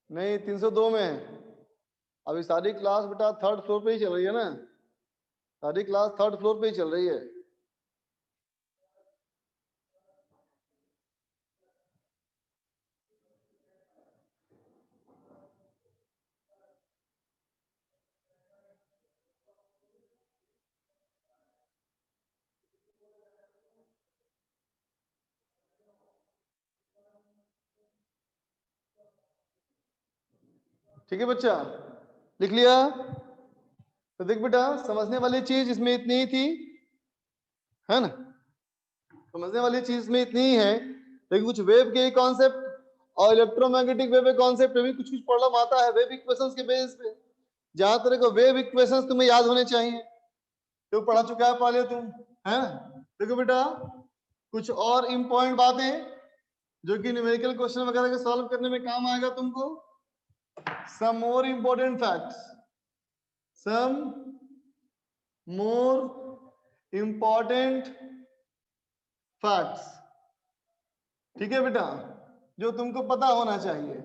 नहीं, 302 में अभी सारी क्लास बेटा थर्ड फ्लोर पे ही चल रही है ना, सारी क्लास थर्ड फ्लोर पे ही चल रही है। ठीक है बच्चा, लिख लिया? तो देख बेटा, समझने वाली चीज इसमें इतनी ही थी, है ना? समझने वाली चीज इसमें इतनी ही है, लेकिन कुछ वेव के कॉन्सेप्ट और इलेक्ट्रोमैग्नेटिक वेव के कॉन्सेप्ट में भी कुछ कुछ प्रॉब्लम आता है वेव इक्वेशंस के बेस पे। जहां तरह को वेव इक्वेशंस तुम्हें याद होने चाहिए, तो पढ़ा चुका है पहले तुम, है ना? देखो बेटा, कुछ और इम्पोर्टेंट बातें जो कि न्यूमेरिकल क्वेश्चन वगैरह के सॉल्व करने में काम आएगा तुमको। Some more important facts some more important facts, ठीक है बेटा, जो तुमको पता होना चाहिए,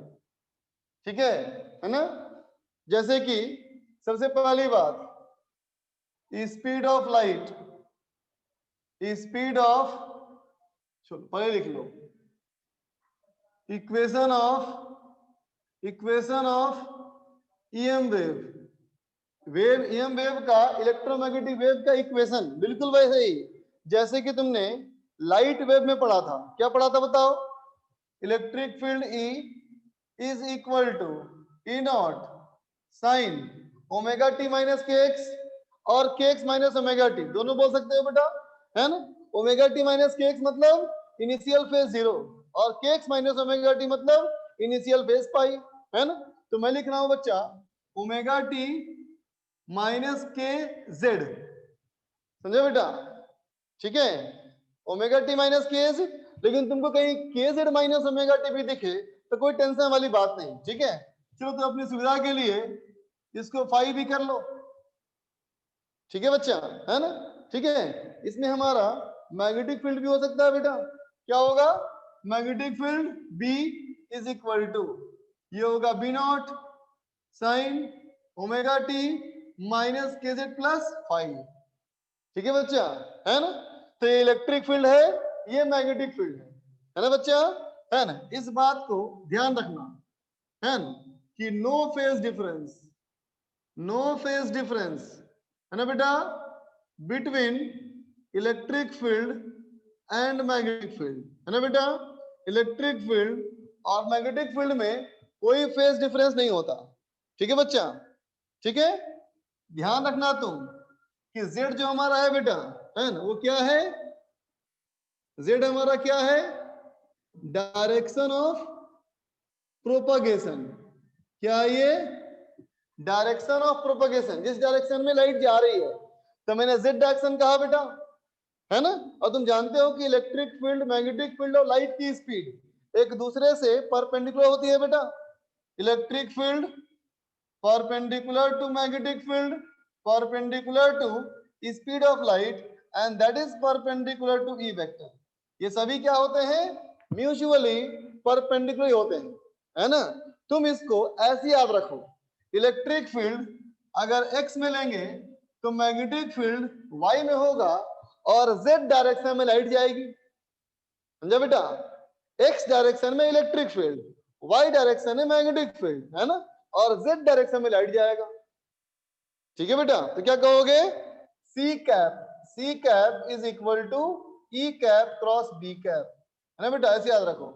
ठीक है ना। जैसे कि सबसे पहली बात, speed of light, speed of, चलो पहले लिख लो, equation of EM wave, EM wave का इलेक्ट्रोमैग्नेटिक वेव का इक्वेशन बिल्कुल वैसे ही जैसे कि तुमने लाइट वेव में पढ़ा था। क्या पढ़ा था बताओ? Electric field E is equal to E naught sine omega t minus k x और k x minus omega T, दोनों बोल सकते हो बेटा, है ना। Omega t minus k x मतलब इनिशियल फेज 0 और k x minus omega T मतलब इनिशियल फेज पाई, है ना। तो मैं लिख रहा हूं बच्चा omega t minus k Z, समझे बेटा, ठीक है, omega t minus k Z. लेकिन तुमको कहीं के जेड माइनस ओमेगा टी भी दिखे तो कोई टेंशन वाली बात नहीं, ठीक है। चलो तो अपनी सुविधा के लिए इसको फाइव भी कर लो, ठीक है बच्चा, है ना, ठीक है। इसमें हमारा मैग्नेटिक फील्ड भी हो सकता है बेटा, क्या होगा? Magnetic field B is equal to, ये होगा B naught sine omega t minus k z plus 5, ठीक है बच्चा, है ना। तो ये इलेक्ट्रिक फील्ड है, ये मैग्नेटिक फील्ड है ना बच्चा, है ना। इस बात को ध्यान रखना, है ना, कि नो फेज डिफरेंस है ना बेटा between electric field and magnetic field, है ना बेटा। इलेक्ट्रिक फील्ड और मैग्नेटिक फील्ड में कोई फेज डिफरेंस नहीं होता, ठीक है बच्चा, ठीक है। ध्यान रखना तुम कि Z जो हमारा है बेटा, है ना, वो क्या है? Z हमारा क्या है? Direction of propagation. क्या है ये? डायरेक्शन ऑफ प्रोपगेशन, जिस डायरेक्शन में लाइट जा रही है, तो मैंने Z डायरेक्शन कहा बेटा, है ना। और तुम जानते हो कि इलेक्ट्रिक फील्ड, मैग्नेटिक फील्ड और लाइट की स्पीड एक दूसरे से परपेंडिकुलर होती है बेटा। Electric field perpendicular to magnetic field, perpendicular to speed of light, and that is perpendicular to E vector. ये सभी क्या होते हैं? म्यूचुअली परपेंडिकुलर होते हैं, है ना। तुम इसको ऐसे याद रखो, इलेक्ट्रिक फील्ड अगर x में लेंगे तो मैग्नेटिक फील्ड y में होगा और z डायरेक्शन में लाइट जाएगी, समझा बेटा। x डायरेक्शन में इलेक्ट्रिक फील्ड, y डायरेक्शन में मैग्नेटिक फील्ड, है ना, और z डायरेक्शन में लाइट जाएगा, ठीक है बेटा। तो क्या कहोगे? C cap is equal to E cap cross B cap, है ना बेटा, ऐसे याद रखो।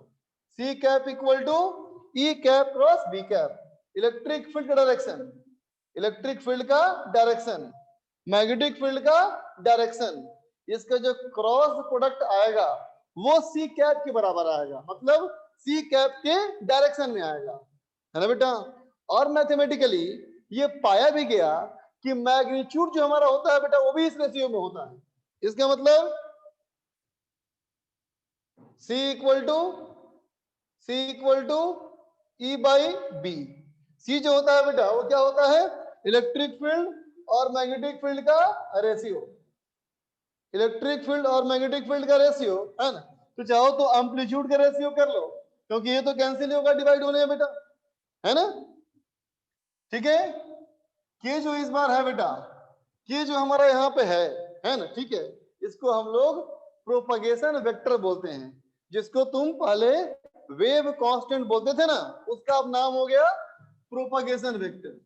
C cap equal to E cap cross B cap, electric field का डायरेक्शन, इलेक्ट्रिक फील्ड का डायरेक्शन, मैग्नेटिक फील्ड का डायरेक्शन, इसका जो क्रॉस प्रोडक्ट आएगा वो C कैप के बराबर आएगा, मतलब C कैप के डायरेक्शन में आएगा, है ना बेटा। और मैथमेटिकली ये पाया भी गया कि मैग्नीट्यूड जो हमारा होता है बेटा वो भी इस रेशियो में होता है। इसका मतलब C equal to E by B. C जो होता है बेटा वो क्या होता है? इलेक्ट्रिक फील्ड और मैग्नेटिक फील्ड का रेशियो, इलेक्ट्रिक फील्ड और मैग्नेटिक फील्ड का रेशियो, है ना। तो चाहो तो एम्पलीट्यूड का रेशियो कर लो, क्योंकि ये तो कैंसिल होगा डिवाइड होने में बेटा, है ना, ठीक है। के जो इस बार है बेटा, के जो हमारा यहाँ पे है ना, ठीक है, इसको हम लोग प्रोपगेशन वेक्टर बोलते हैं, जिसको तुम पहले वेव कांस्टेंट बोलते थे ना, उसका अब नाम हो गया प्रोपगेशन वेक्टर,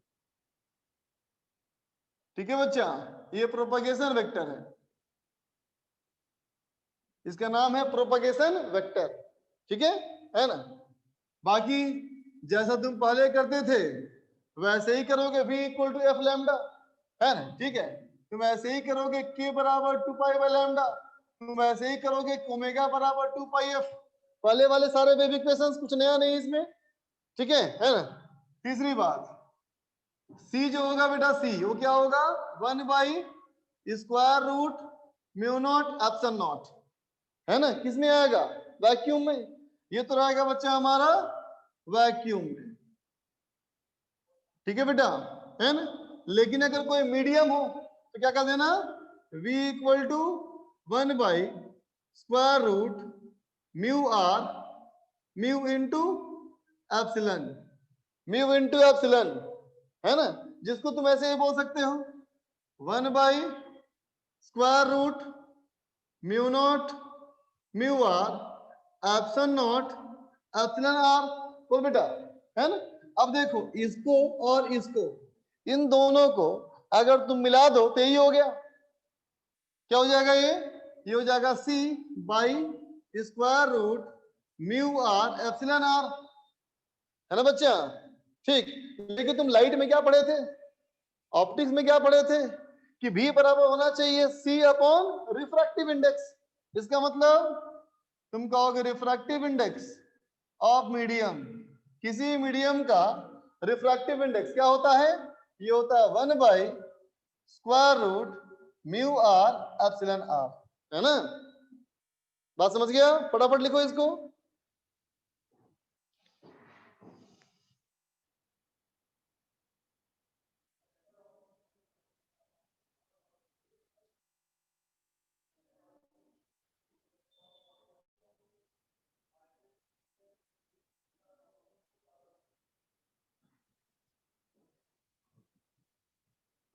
ठीक है बच्चा। ये प्रोपगेशन वेक्टर है, इसका नाम है प्रोपगेशन वेक्टर, ठीक है ना। बाकी जैसा तुम पहले करते थे वैसे ही करोगे, v equal to f lambda, है ना, ठीक है। तुम ऐसे ही करोगे k बराबर 2 पाई बाय लैम्डा, तुम ऐसे ही करोगे ओमेगा बराबर 2 पाई एफ। पहले वाले सारे वेव इक्वेशंस, कुछ नया नहीं इसमें, ठीक है ना। तीसरी बात, c जो होगा बेटा, c वो क्या होगा? 1 by square root mu naught epsilon naught, है ना। किसमें आएगा? वैक्यूम में। ये तो रहेगा बच्चा हमारा वैक्यूम में, ठीक है बेटा, है ना। लेकिन अगर कोई मीडियम हो तो क्या कर देना, v equal to 1 by square root mu r mu into epsilon, mu into epsilon, है ना, जिसको तुम ऐसे ही बोल सकते हो 1 by square root mu naught mu r epsilon naught epsilon r. बोल बेटा, है ना। अब देखो इसको और इसको, इन दोनों को अगर तुम मिला दो तो यही हो गया, क्या हो जाएगा ये हो जाएगा c by square root mu r epsilon r, है ना बच्चा। ठीक, लेकिन तुम लाइट में क्या पढ़े थे, ऑप्टिक्स में क्या पढ़े थे कि v बराबर होना चाहिए c अपॉन रिफ्रैक्टिव इंडेक्स। इसका मतलब तुम कहोगे रिफ्रैक्टिव इंडेक्स ऑफ मीडियम, किसी मीडियम का रिफ्रैक्टिव इंडेक्स क्या होता है, ये होता है 1 by square root mu r epsilon r, है ना। बात समझ गया, फटाफट लिखो इसको।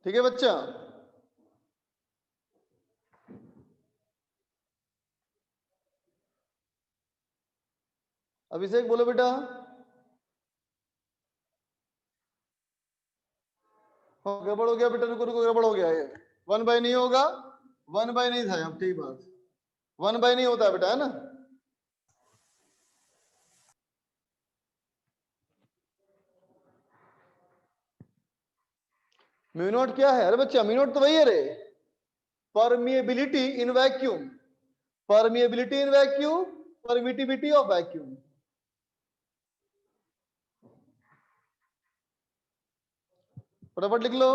ठीक है बच्चा, अभिषेक बोलो बेटा। गड़बड़ हो गया बेटा, रुको रुको, गड़बड़ हो गया ये 1 बाई नहीं होगा, 1 बाई नहीं था, अब ठीक बात, 1 बाई नहीं होता बेटा, है ना। म्यू नॉट क्या है, अरे बच्चा म्यू नॉट तो वही है रे, permeability in vacuum, permeability in vacuum, permittivity of vacuum. फटाफट लिख लो।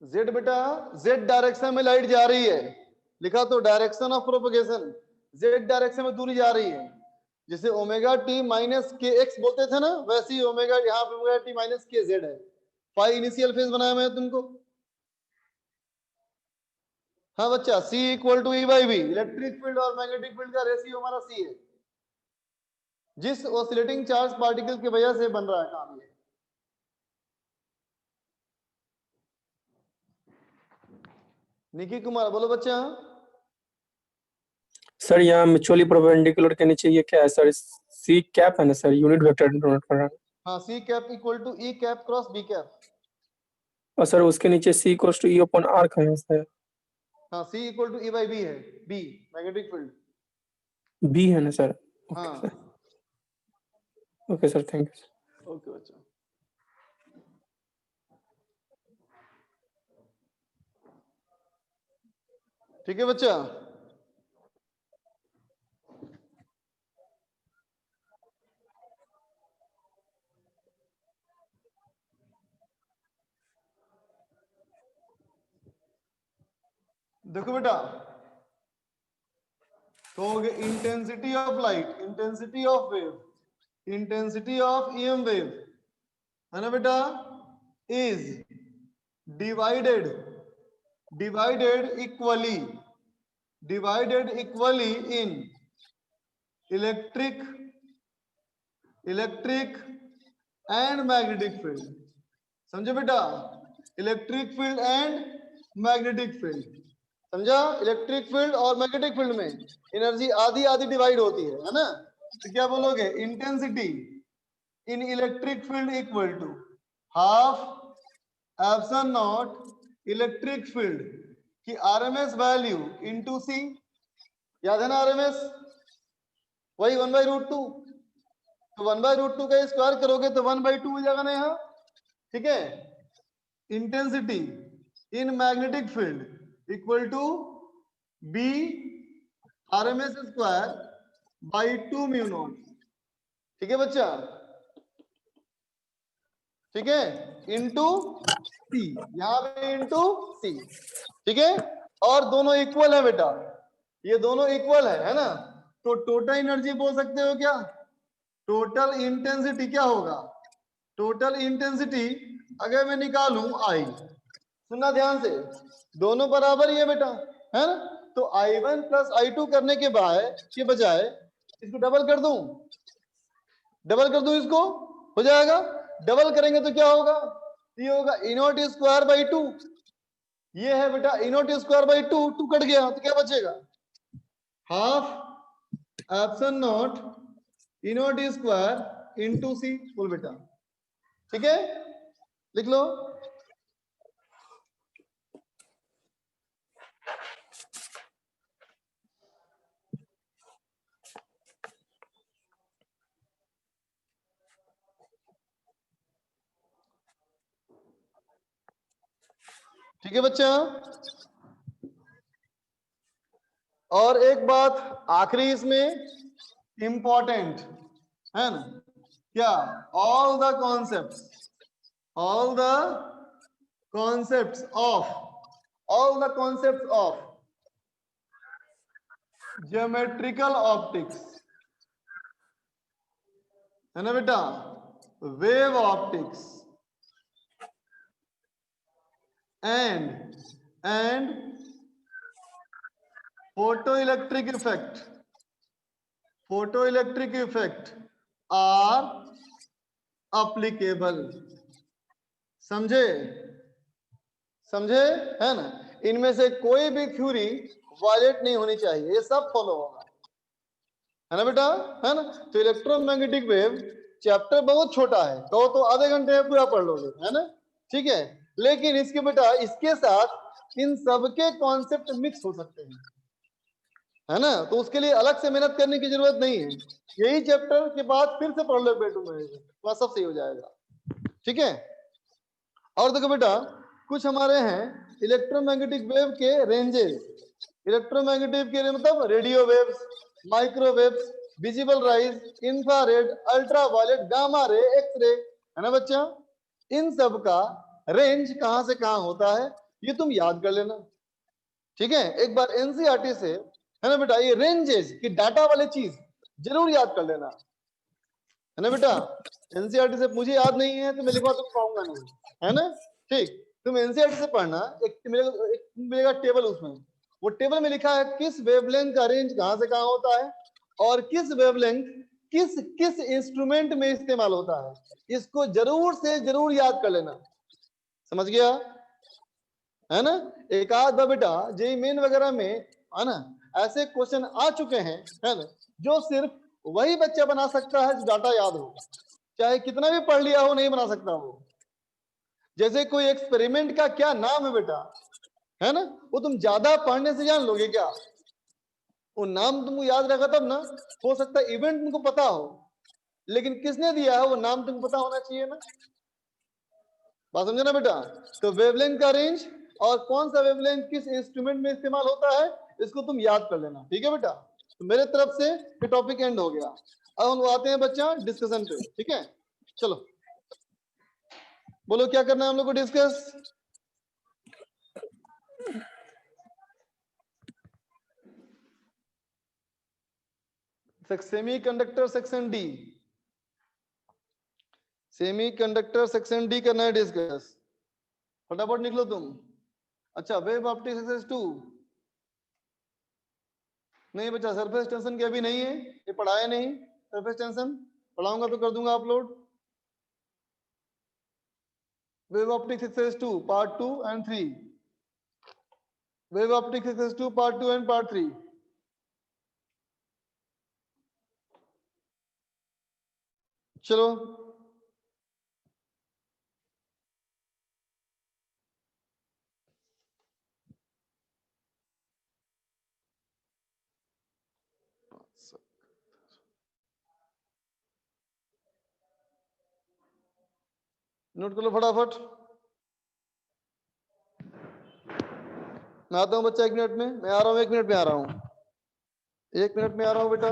जेड बेटा, जेड डायरेक्शन में लाइट जा रही है, लिखा तो direction of propagation, z direction में दूरी जा रही है, जिसे omega t minus k x बोलते थे ना, वैसे ही ओमेगा यहाँ पे omega t minus k z है। फाई इनिशियल फेज बनाया मैं तुमको। हाँ बच्चा, C equal to E by B, electric field और मैग्नेटिक फील्ड का रेशियो हमारा C है, जिस ऑसिलेटिंग चार्ज पार्टिकल की वजह से बन रहा है काम ये। निकी कुमार बोलो बच्चा। सर यहाँ म्यूचुअली परपेंडिकुलर के नीचे ये क्या है सर, सी कैप है ना सर, यूनिट वेक्टर डिनोट कर रहा है। हाँ, C cap equal to E cap cross B cap. और सर उसके नीचे C equals to E upon R का है सर। हाँ, C equal to E by B है, B मैग्नेटिक फील्ड। बी है ना सर। हाँ okay sir, thank you. Okay बच्चा। ठीक है बच्चा, देखो बेटा, कहोगे intensity of light, intensity of wave, intensity of EM wave, है ना बेटा, is divided equally in electric and magnetic field. समझे बेटा, electric field and magnetic field, समझा। इलेक्ट्रिक फील्ड और मैग्नेटिक फील्ड में एनर्जी आधी आधी डिवाइड होती है ना। तो क्या बोलोगे, intensity in electric field equal to half epsilon naught electric field की आरएमएस वैल्यू इनटू सी, याद है ना आरएमएस, वही 1/√2। तो 1/√2 का स्क्वायर करोगे तो 1/2 हो जाएगा ना यहाँ, ठीक है। Intensity in magnetic field equal to B RMS square by 2 mu naught. ठीक है बच्चा, ठीक है, इंटू सी, यहां पे इंटू सी। ठीक है, और दोनों इक्वल है बेटा, ये दोनों इक्वल है ना, तो टोटल एनर्जी बोल सकते हो क्या, टोटल इंटेंसिटी क्या होगा, टोटल इंटेंसिटी अगर मैं निकालूं आई, सुनना ध्यान से, दोनों बराबर ही है बेटा, है ना, तो I1 प्लस I2 करने के बाद के बजाय इसको डबल कर दूं, डबल कर दूं इसको, हो जाएगा, डबल करेंगे तो क्या होगा, ये होगा ई नॉट स्क्वायर बाई 2, ये है बेटा E not square by 2, 2 cut गया तो क्या बचेगा, half epsilon not E not square into C, बोल बेटा, ठीक है, लिख लो। ठीक है बच्चा, और एक बात आखिरी इसमें इंपॉर्टेंट है ना, क्या, all the concepts, all the concepts of, all the concepts of geometrical optics, है ना बेटा, wave optics and photoelectric effect are applicable, समझे, समझे, है ना, इनमें से कोई भी थ्योरी वायलेट नहीं होनी चाहिए, ये सब फॉलो होगा, है ना बेटा, है ना, तो इलेक्ट्रोमैग्नेटिक वेव चैप्टर बहुत छोटा है, कहो तो आधे घंटे में पूरा पढ़ लोगे, है ना, ठीक है, लेकिन इसके बेटा इसके साथ इन सबके कॉन्सेप्ट मिक्स हो सकते हैं, है ना, तो उसके लिए अलग से मेहनत करने की जरूरत नहीं है, यही चैप्टर के बाद फिर से पढ़ लो बेटू में, तो सब सही हो जाएगा, ठीक है। और देखो बेटा कुछ हमारे हैं इलेक्ट्रोमैग्नेटिक वेव के रेंजेस, इलेक्ट्रोमैग्नेटिक के मतलब radio waves, microwaves, visible rise, infrared, ultraviolet, gamma ray, X ray, है ना बच्चा, इन सब का रेंज कहां से कहां होता है ये तुम याद कर लेना, ठीक है, एक बार एनसीईआरटी से, है ना बेटा, ये रेंजेस की डाटा वाली चीज जरूर याद कर लेना, है ना बेटा, एनसीईआरटी से मुझे याद नहीं है तो मैं लिखवा तो पाऊंगा नहीं, है ना, ठीक, तुम एनसीईआरटी से पढ़ना, एक मिलेगा टेबल, उसमें वो टेबल में लिखा है किस वेवलेंथ का रेंज कहां से कहां होता है और किस वेवलेंथ किस किस इंस्ट्रूमेंट में इस्तेमाल होता है, इसको जरूर से जरूर याद कर लेना, समझ गया, है ना, एक आध बार बेटा जेई मेन वगैरह में, है ना, ऐसे क्वेश्चन आ चुके हैं, है ना, जो सिर्फ वही बच्चा बना सकता है जो डाटा याद हो, चाहे कितना भी पढ़ लिया हो नहीं बना सकता वो, जैसे कोई एक्सपेरिमेंट का क्या नाम है बेटा, है ना, वो तुम ज्यादा पढ़ने से जान लोगे क्या, वो नाम तुमको याद रखा तब ना, हो सकता है इवेंट तुमको पता हो, लेकिन किसने दिया है वो नाम तुमको पता होना चाहिए ना, बात समझे ना बेटा, तो वेवलेंथ का रेंज और कौन सा वेवलेंथ किस इंस्ट्रूमेंट में इस्तेमाल होता है इसको तुम याद कर लेना, ठीक है बेटा, तो मेरे तरफ से ये टॉपिक एंड हो गया, अब हम आते हैं बच्चा डिस्कशन पे, ठीक है, चलो बोलो क्या करना है हम लोग को discuss, semiconductor section D, semiconductor section D करना है डिस्कस, फटाफट निकलो तुम। अच्छा वेव ऑप्टिक्स एक्सेस 2 नहीं बच्चा, सरफेस टेंशन के अभी नहीं है, ये पढ़ाया नहीं, सरफेस टेंशन पढ़ाऊंगा तो कर दूंगा upload, wave optics access 2 part 2 and 3, wave optics access 2 part 2 and part 3, चलो नोट कर लो फटाफट, मैं आता हूँ बच्चा 1 मिनट में, मैं आ रहा हूँ 1 मिनट में आ रहा हूँ, 1 मिनट में आ रहा हूँ बेटा।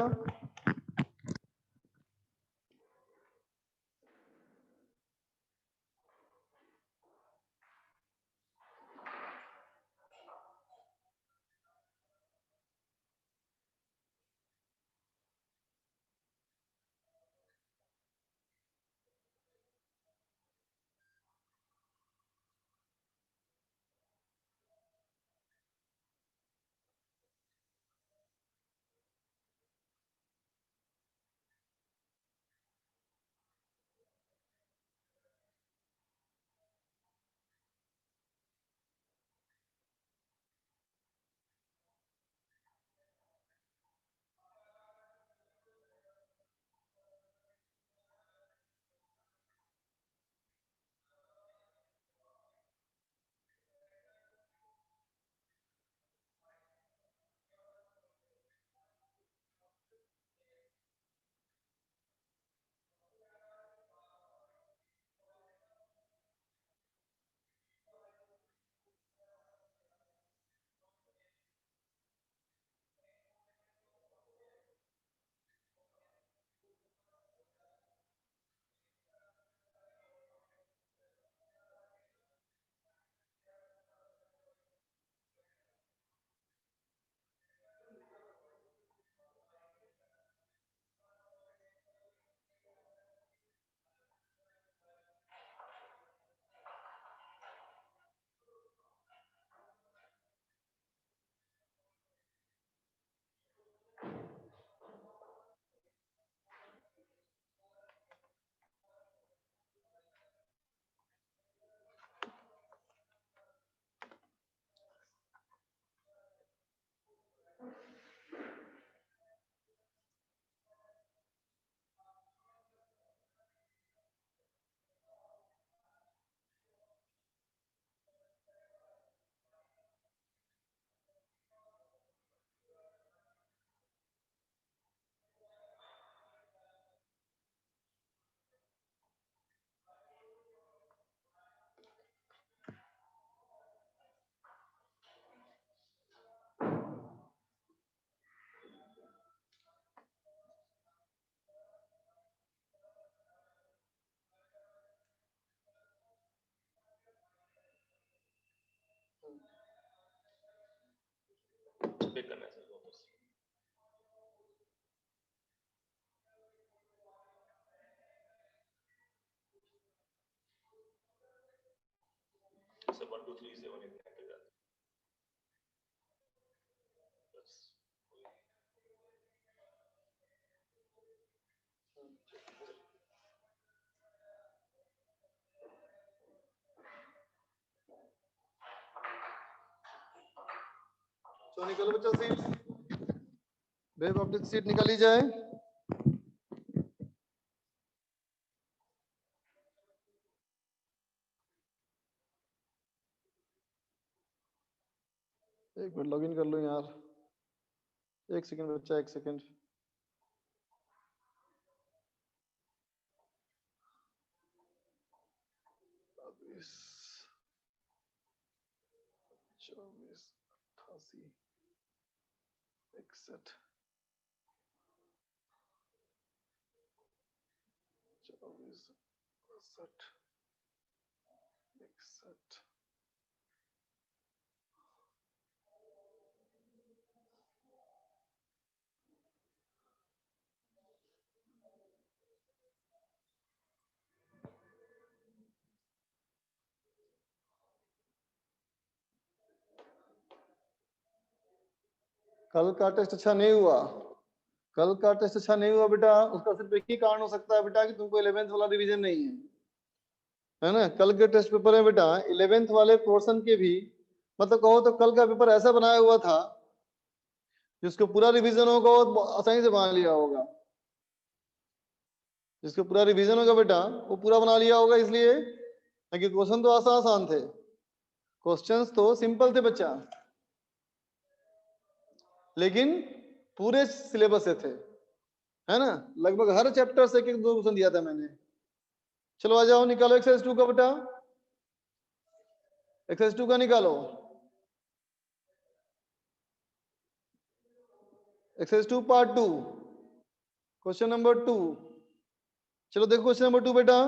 तो निकालो बच्चा सीट, वेव ऑप्टिक सीट निकाली जाए। एक मिनट लॉगिन कर लो यार, एक सेकंड बच्चा, एक सेकंड। चौबीस 88 61 24 62 61। कल का टेस्ट अच्छा नहीं हुआ, कल का टेस्ट अच्छा नहीं हुआ बेटा, उसका सिर्फ एक ही कारण हो सकता है बेटा कि तुमको 11th वाला रिवीजन नहीं है ना। कल के टेस्ट पेपर में बेटा 11th वाले पोर्शन के भी, मतलब कहो तो कल का पेपर ऐसा बनाया हुआ था जिसको पूरा रिवीजन होगा वो आसानी से बना लिया होगा, जिसको पूरा रिवीजन होगा बेटा वो पूरा बना लिया होगा, इसलिए कि क्वेश्चन तो आसान आसान थे, क्वेश्चंस तो सिंपल थे बच्चा, लेकिन पूरे सिलेबस से थे, है ना। लगभग हर चैप्टर से एक एक 2 क्वेश्चन दिया था मैंने। चलो आ जाओ, निकालो एक्सरसाइज 2 का बेटा, एक्सरसाइज 2 का निकालो, एक्सरसाइज 2 पार्ट 2 क्वेश्चन नंबर 2। चलो देखो क्वेश्चन नंबर 2 बेटा,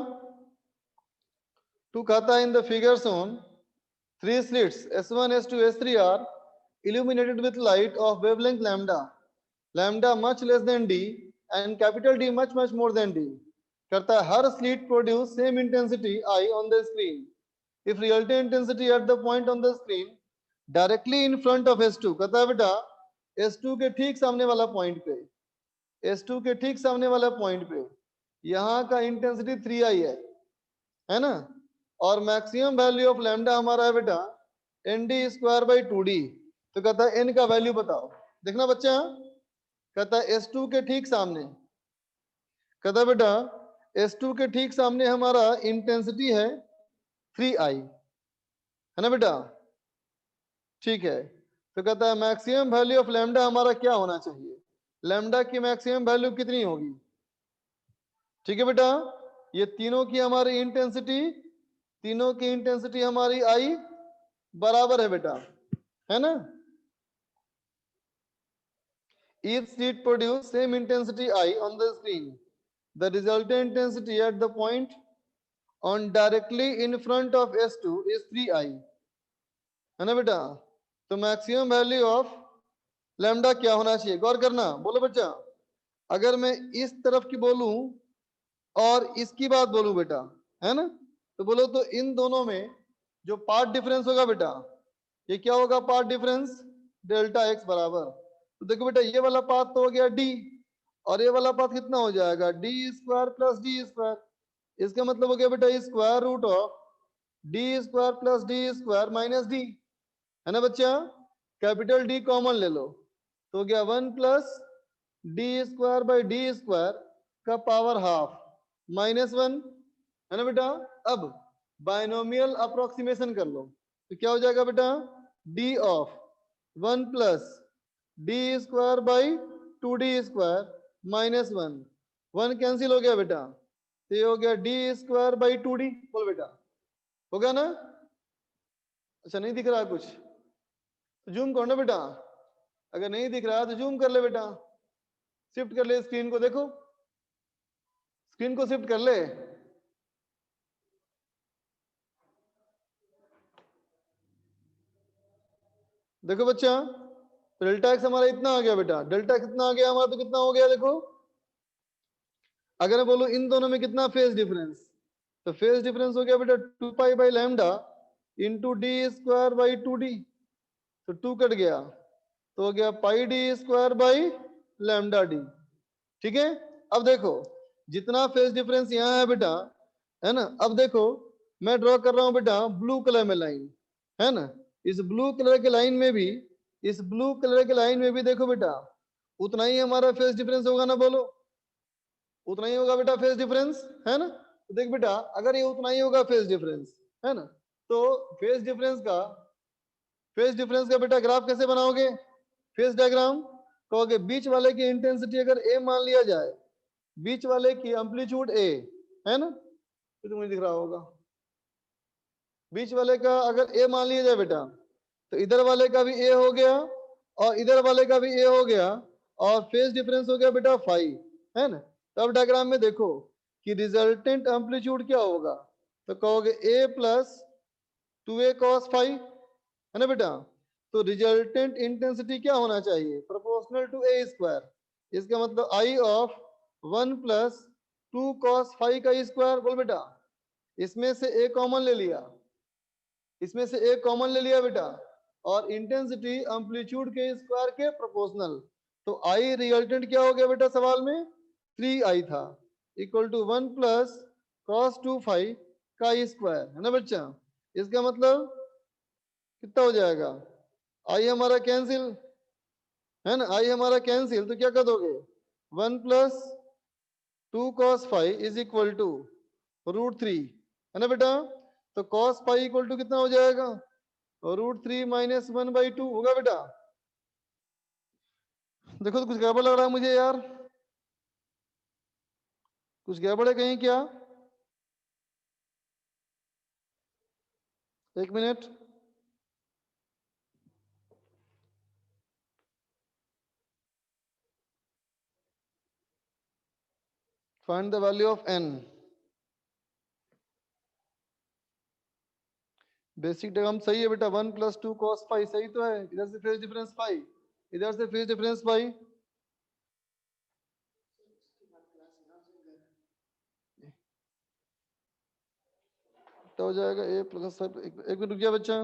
2 कहता है in the figures on 3 slits S1 S2 S3 are illuminated with light of wavelength lambda, lambda much less than d and capital D much more than d। करता है हर slit produce same intensity I on the screen if reality intensity at the point on the screen directly in front of S2। कहता है बेटा S2 के ठीक सामने वाला पॉइंट पे, S2 के ठीक सामने वाला पॉइंट पे यहाँ का इंटेंसिटी 3I है ना, और मैक्सिमम वैल्यू ऑफ लैम्डा हमारा है बेटा ND²/2D। तो कहता है n का वैल्यू बताओ, देखना बच्चा, कहता है S2 के ठीक सामने, कहता है बेटा S2 के ठीक सामने हमारा इंटेंसिटी है 3I, है ना बेटा, ठीक है। तो कहता है मैक्सिमम वैल्यू ऑफ लैम्डा हमारा क्या होना चाहिए, लैम्डा की मैक्सिमम वैल्यू कितनी होगी, ठीक है बेटा। ये तीनों की हमारी इंटेंसिटी, तीनों की इंटेंसिटी हमारी I बराबर है बेटा, है ना। Each slit produce same intensity I on the screen. The resultant intensity at the point on directly in front of S2 is 3I, है ना बेटा। तो मैक्सिमम वैल्यू ऑफ लैम्डा क्या होना चाहिए, गौर करना, बोलो बच्चा। अगर मैं इस तरफ की बोलूं और इसकी बात बोलूं बेटा, है ना, तो बोलो तो इन दोनों में जो पार्ट डिफरेंस होगा बेटा, ये क्या होगा पार्ट डिफरेंस, डेल्टा x बराबर। तो देखो बेटा ये वाला पाथ तो हो गया d, और ये वाला पाथ कितना हो जाएगा d² + d²। इसका मतलब हो गया बेटा square root of d² + d² - d, है ना बच्चा। कैपिटल D कॉमन ले लो तो हो गया 1 + d²/d² का पावर हाफ -1, है ना बेटा। अब बाइनोमियल अप्रोक्सीमेशन कर लो तो क्या हो जाएगा बेटा d ऑफ 1 + d²/2d² -1, 1 कैंसिल हो गया बेटा, तो ये हो गया d²/2d। बोल बेटा होगा ना, अच्छा नहीं दिख रहा कुछ तो जूम करो ना बेटा, अगर नहीं दिख रहा तो जूम कर ले बेटा, शिफ्ट कर ले स्क्रीन को, देखो स्क्रीन को शिफ्ट कर ले। देखो बच्चा डेल्टा एक्स हमारा इतना आ गया बेटा, डेल्टा एक्स कितना आ गया हमारा, तो कितना हो गया देखो। अगर मैं बोलूं इन दोनों में कितना फेज डिफरेंस, तो फेज डिफरेंस हो गया बेटा 2π/λ into D square by 2d, तो 2 कट गया तो हो गया pi D square by lambda D. ठीक है, अब देखो जितना फेज डिफरेंस यहाँ है बेटा, है ना, अब देखो मैं ड्रॉ कर रहा हूं बेटा ब्लू कलर में लाइन, है ना, इस ब्लू कलर के लाइन में भी, इस ब्लू कलर के लाइन में भी देखो बेटा उतना ही हमारा फेज डिफरेंस होगा ना, बोलो उतना ही होगा बेटा फेज डिफरेंस, है ना। तो देख बेटा अगर ये उतना ही होगा फेज डिफरेंस, है ना, तो फेज डिफरेंस का बेटा ग्राफ कैसे बनाओगे, फेज डायग्राम, कहोगे बीच वाले की इंटेंसिटी अगर ए मान लिया जाए, बीच वाले की एम्पलीट्यूड ए, है ना, तो तुम्हें दिख रहा होगा, बीच वाले का अगर ए मान लिया जाए बेटा, तो इधर वाले का भी ए हो गया और इधर वाले का भी ए हो गया, और फेज डिफरेंस हो गया बेटा फाइव, है ना। तब डायग्राम में देखो कि रिजल्टेंट एम्पलीट्यूड क्या होगा, तो कहोगे ए प्लस 2a cos फाइव, है ना बेटा। तो रिजल्टेंट इंटेंसिटी क्या होना चाहिए, प्रोपोर्शनल टू ए स्क्वायर, इसका मतलब आई ऑफ 1 प्लस 2 cos फाइव का स्क्वायर, बोल बेटा इसमें से ए कॉमन ले लिया, इसमें से एक कॉमन ले लिया बेटा, और इंटेंसिटी एम्पलीट्यूड के स्क्वायर के प्रोपोर्शनल, तो आई रिजल्टेंट क्या हो गया बेटा सवाल में 3i था, equal to 1 plus cos 2 five का स्क्वायर, है ना बच्चा। इसका मतलब कितना हो जाएगा, आई हमारा कैंसिल, है ना, आई हमारा कैंसिल, तो क्या कर दोगे 1 plus 2 cos five is equal to √3, है ना बेटा। तो cos पाई इक्वल टू कितना हो जाएगा, √3 माइनस 1/2 होगा बेटा। देखो तो कुछ गड़बड़ लग रहा है मुझे यार, कुछ गड़बड़ है कहीं क्या, एक minute, find the value of n, basic diagram सही है बेटा, 1 प्लस 2 cos फाइव सही तो है, इधर से फेज डिफरेंस फाइव, इधर से फेज डिफरेंस फाइव, तो हो जाएगा a प्लस, एक मिनट रुक गया बच्चा,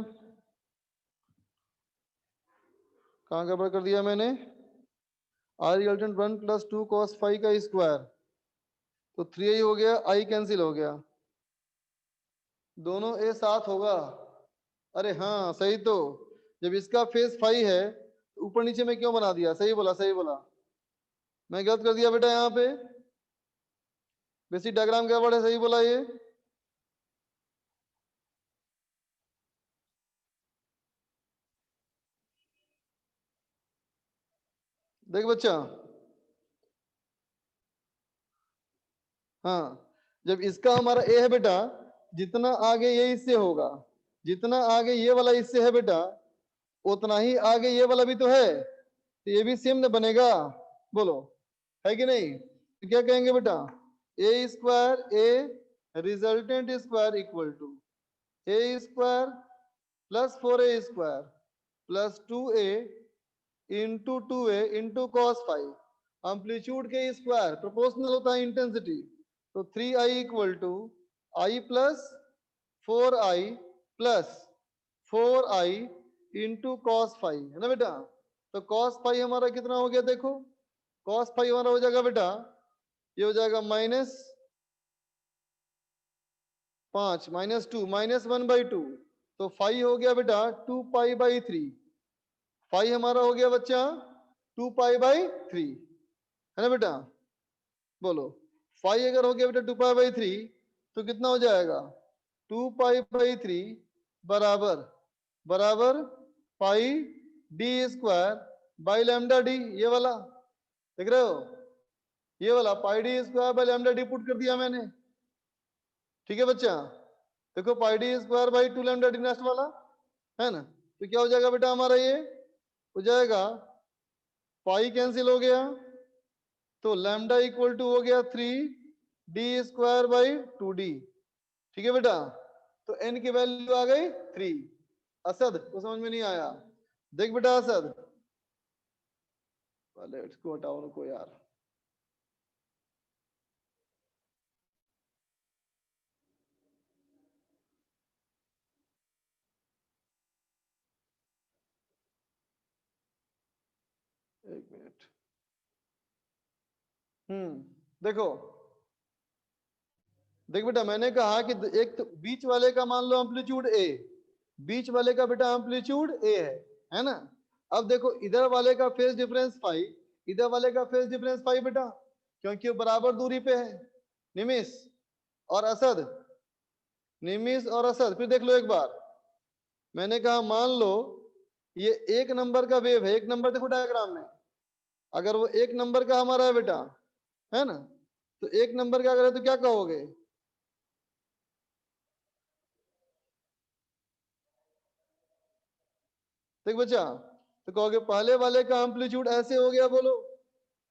कहाँ गड़बड़ कर दिया मैंने, आई रिजल्टेंट 1 प्लस 2 cos फाइव का स्क्वायर, तो 3i हो गया, आई कैंसिल हो गया, दोनों ए साथ होगा, अरे हाँ सही, तो जब इसका फेज फाइव है तो ऊपर नीचे में क्यों बना दिया, सही बोला सही बोला, मैं गलत कर दिया बेटा यहाँ पे, बेसिक डायग्राम गड़बड़ है, सही बोला ये, देख बच्चा, हाँ जब इसका हमारा ए है बेटा, जितना आगे ये इससे होगा, जितना आगे ये वाला इससे है बेटा, उतना ही आगे ये वाला भी तो है, तो ये भी सेम न बनेगा, बोलो है कि नहीं। तो क्या कहेंगे बेटा, A square A resultant square equal to A square plus 4a square plus 2a into 2a into cos five, amplitude के स्क्वायर प्रोपोर्शनल होता है इंटेंसिटी, तो 3i equal to I plus 4i plus 4i into cos five, है ना बेटा। तो cos five हमारा कितना हो गया, देखो कॉस फाइव हमारा हो जाएगा बेटा, ये हो जाएगा -5 -2 -1/2, तो 5 हो गया बेटा 2π/3, 5 हमारा हो गया बच्चा 2π/3, है ना बेटा, बोलो 5 अगर हो गया बेटा 2π/3 तो कितना हो जाएगा 2π/3 बराबर बराबर pi D square by lambda D, ये वाला देख रहे हो, ये वाला pi D square by lambda D put कर दिया मैंने, ठीक है बच्चा। देखो pi D square by 2 lambda D next वाला, है ना, तो क्या हो जाएगा बेटा हमारा, ये हो जाएगा पाई कैंसिल हो गया, तो लैम्डा इक्वल टू हो गया 3d स्क्वायर बाई 2d, ठीक है बेटा। तो n की वैल्यू आ गई 3। असद को समझ में नहीं आया, देख बेटा असद, पहले इसको हटाओ रुको यार, एक मिनट। देखो देख बेटा, मैंने कहा कि एक तो बीच वाले का मान लो एम्पलीट्यूड ए, बीच वाले का बेटा एम्पलीट्यूड ए है ना। अब देखो इधर वाले का फेज डिफरेंस 5, इधर वाले का फेज डिफरेंस 5 बेटा, क्योंकि वो बराबर दूरी पे है। निमिष और असद, निमिष और असद, फिर देख लो एक बार। मैंने कहा मान लो ये एक नंबर का वेव है, एक नंबर देखो डायग्राम में, अगर वो एक नंबर का हमारा है बेटा, है ना, तो एक नंबर का अगर है तो क्या कहोगे? देख बच्चा, तो कहोगे पहले वाले का एम्पलीट्यूड ऐसे हो गया, बोलो,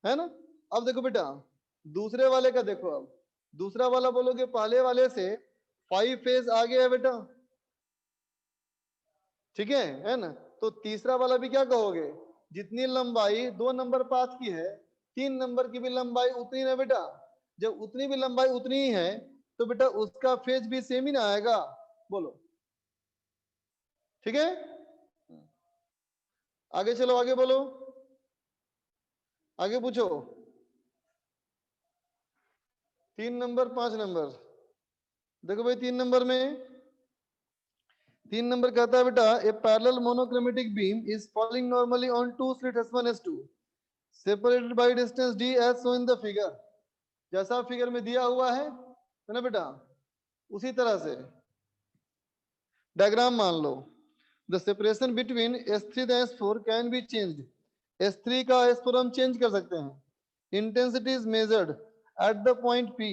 है ना। अब देखो बेटा दूसरे वाले का देखो, अब दूसरा वाला बोलोगे पहले वाले से 5 फेज आगे है बेटा, ठीक है ना। तो तीसरा वाला भी क्या कहोगे? जितनी लंबाई 2 नंबर पाथ की है, 3 नंबर की भी लंबाई उतनी है बेटा। जब उतनी भी लंबाई उतनी ही है तो बेटा उसका फेज भी सेम ही ना आएगा, बोलो, ठीक है। आगे चलो, आगे बोलो, आगे पूछो। 3 नंबर 5 नंबर, देखो भाई 3 नंबर में, 3 नंबर कहता है बेटा a parallel monochromatic beam is falling normally on two slit S1 S2 separated by distance d as shown in the figure। जैसा फिगर में दिया हुआ है ना बेटा, उसी तरह से डायग्राम मान लो। The separation between S3 and S4 can be changed. S3 का S4 हम चेंज कर सकते हैं। Intensity is measured at the point P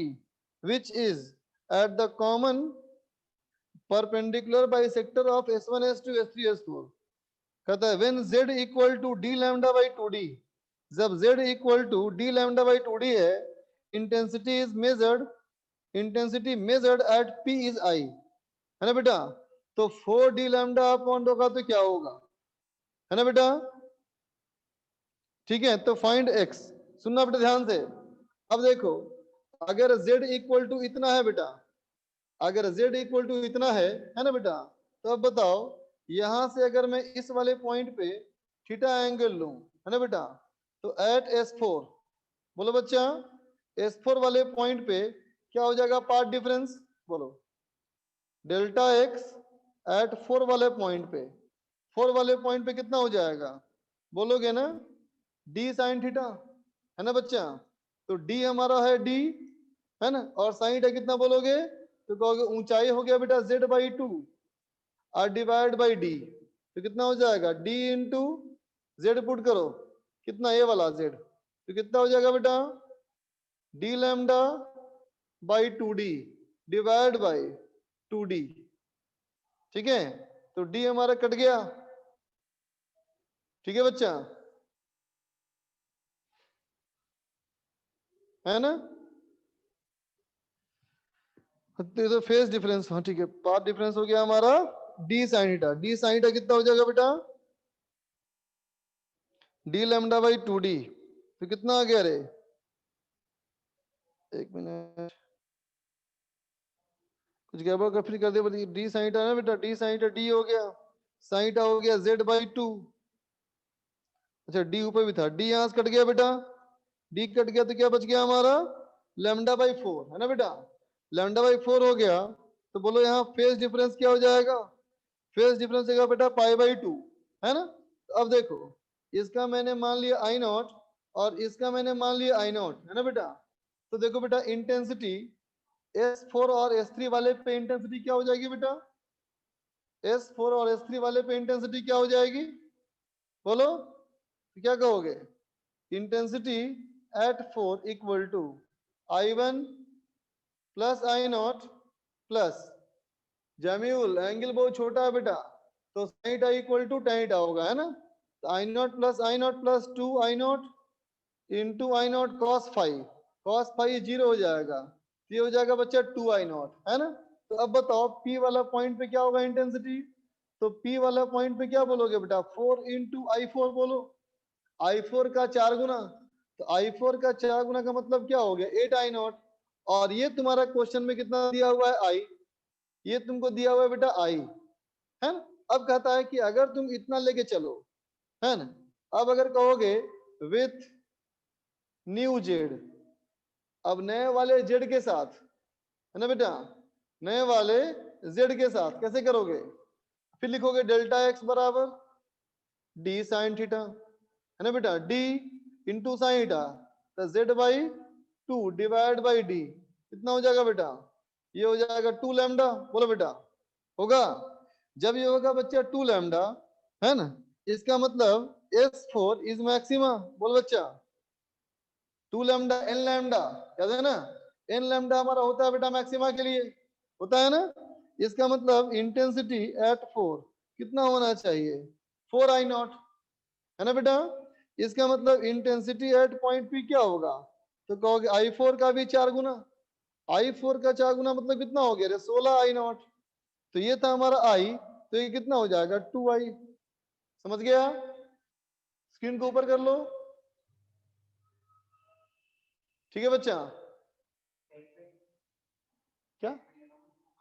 which is at the common perpendicular bisector of S1 S2 S3 S4। कहता है when Z equal to d lambda by 2d, जब Z equal to d lambda by 2d है, intensity is measured, intensity measured at P is I, है ना बेटा। तो 4d lambda upon होगा तो क्या होगा, है ना बेटा, ठीक है। तो फाइंड x, सुनना बेटा ध्यान से। अब देखो अगर Z इक्वल टू इतना है बेटा, अगर Z इक्वल टू इतना है ना बेटा, तो अब बताओ यहां से अगर मैं इस वाले पॉइंट पे थीटा एंगल लूं, है ना बेटा, तो एट S4, बोलो बच्चा, S4 वाले पॉइंट पे क्या हो जाएगा पार्ट डिफरेंस, बोलो, डेल्टा x एट 4 वाले पॉइंट पे, 4 वाले पॉइंट पे कितना हो जाएगा, बोलोगे ना, d साइन थीटा, है ना बच्चा। तो d हमारा है d, है ना, और साइन थीटा कितना बोलोगे, तो कहोगे ऊंचाई हो गया बेटा z/2 और डिवाइड बाई d, तो कितना हो जाएगा d इंटू जेड, पुट करो कितना ये वाला z, तो कितना हो जाएगा बेटा d lambda by 2d divide by 2d, ठीक है। तो d हमारा कट गया, ठीक है बच्चा, है ना। तो फेस डिफरेंस, हाँ ठीक है, पाथ डिफरेंस हो गया हमारा d sine theta, d sine theta कितना हो जाएगा बेटा d लैम्डा बाई 2d, तो कितना आ गया रे, एक मिनट, कुछ गड़बड़ कर फिर कर दे बोली, d साइन थीटा ना बेटा, d साइन थीटा d हो गया, साइन थीटा हो गया z/2, अच्छा d ऊपर भी था, d यहां से कट गया बेटा, d कट गया तो क्या बच गया हमारा लैम्डा बाई 4, है ना बेटा, लैम्डा बाई 4 हो गया। तो बोलो यहाँ फेज डिफरेंस क्या हो जाएगा, फेज डिफरेंस होगा बेटा π/2, है ना। तो अब देखो इसका मैंने मान लिया I0 और इसका मैंने मान लिया I0, है ना बेटा। तो देखो बेटा इंटेंसिटी S4 और S3 वाले पे इंटेंसिटी क्या हो जाएगी बेटा, S4 और S3 वाले पे इंटेंसिटी क्या हो जाएगी, बोलो क्या कहोगे, intensity at 4 equal to I1 plus I0 plus जमीउल, एंगल बहुत छोटा है बेटा, तो sine theta equal to tan theta होगा, है ना। तो I0 plus 2 I0 into I0 cos five, cos five 0 हो जाएगा, ये हो जाएगा बच्चा 2 I0, है ना। तो अब बताओ P वाला पॉइंट पे क्या होगा इंटेंसिटी, तो P वाला पॉइंट पे क्या बोलोगे बेटा 4 इंटू I4, बोलो I4 का 4 गुना, तो I4 का 4 गुना का मतलब क्या हो गया 8 I0, और ये तुम्हारा क्वेश्चन में कितना दिया हुआ है I, ये तुमको दिया हुआ है बेटा I, है ना। अब कहता है कि अगर तुम इतना लेके चलो, है ना, अब अगर कहोगे विथ न्यू जेड। अब नए वाले जेड के साथ, है ना बेटा, नए वाले जेड के साथ कैसे करोगे? फिर लिखोगे डेल्टा एक्स बराबर डी साइन थीटा, है ना बेटा, डी इंटू साइन थीटा, तो Z by 2 divide by D कितना हो जाएगा बेटा? ये हो जाएगा 2 लैम्डा। बोलो बेटा, होगा? जब ये होगा बच्चा 2 लैम्डा, है ना, इसका मतलब S4 इज मैक्सिमा। बोल बच्चा, 2 लैम्डा n लैम्डा, याद है ना, n लैम्डा हमारा होता है बेटा मैक्सिमा के लिए, होता है ना। इसका मतलब इंटेंसिटी एट 4 कितना होना चाहिए? 4I0, है ना बेटा। इसका मतलब इंटेंसिटी एट पॉइंट P क्या होगा? तो कहोगे I4 का भी 4 गुना, I4 का 4 गुना मतलब कितना हो गया रे? 16I0। तो ये था हमारा I, तो ये कितना हो जाएगा? 2I। समझ गया? स्क्रीन को ऊपर कर लो, ठीक है बच्चा? क्या?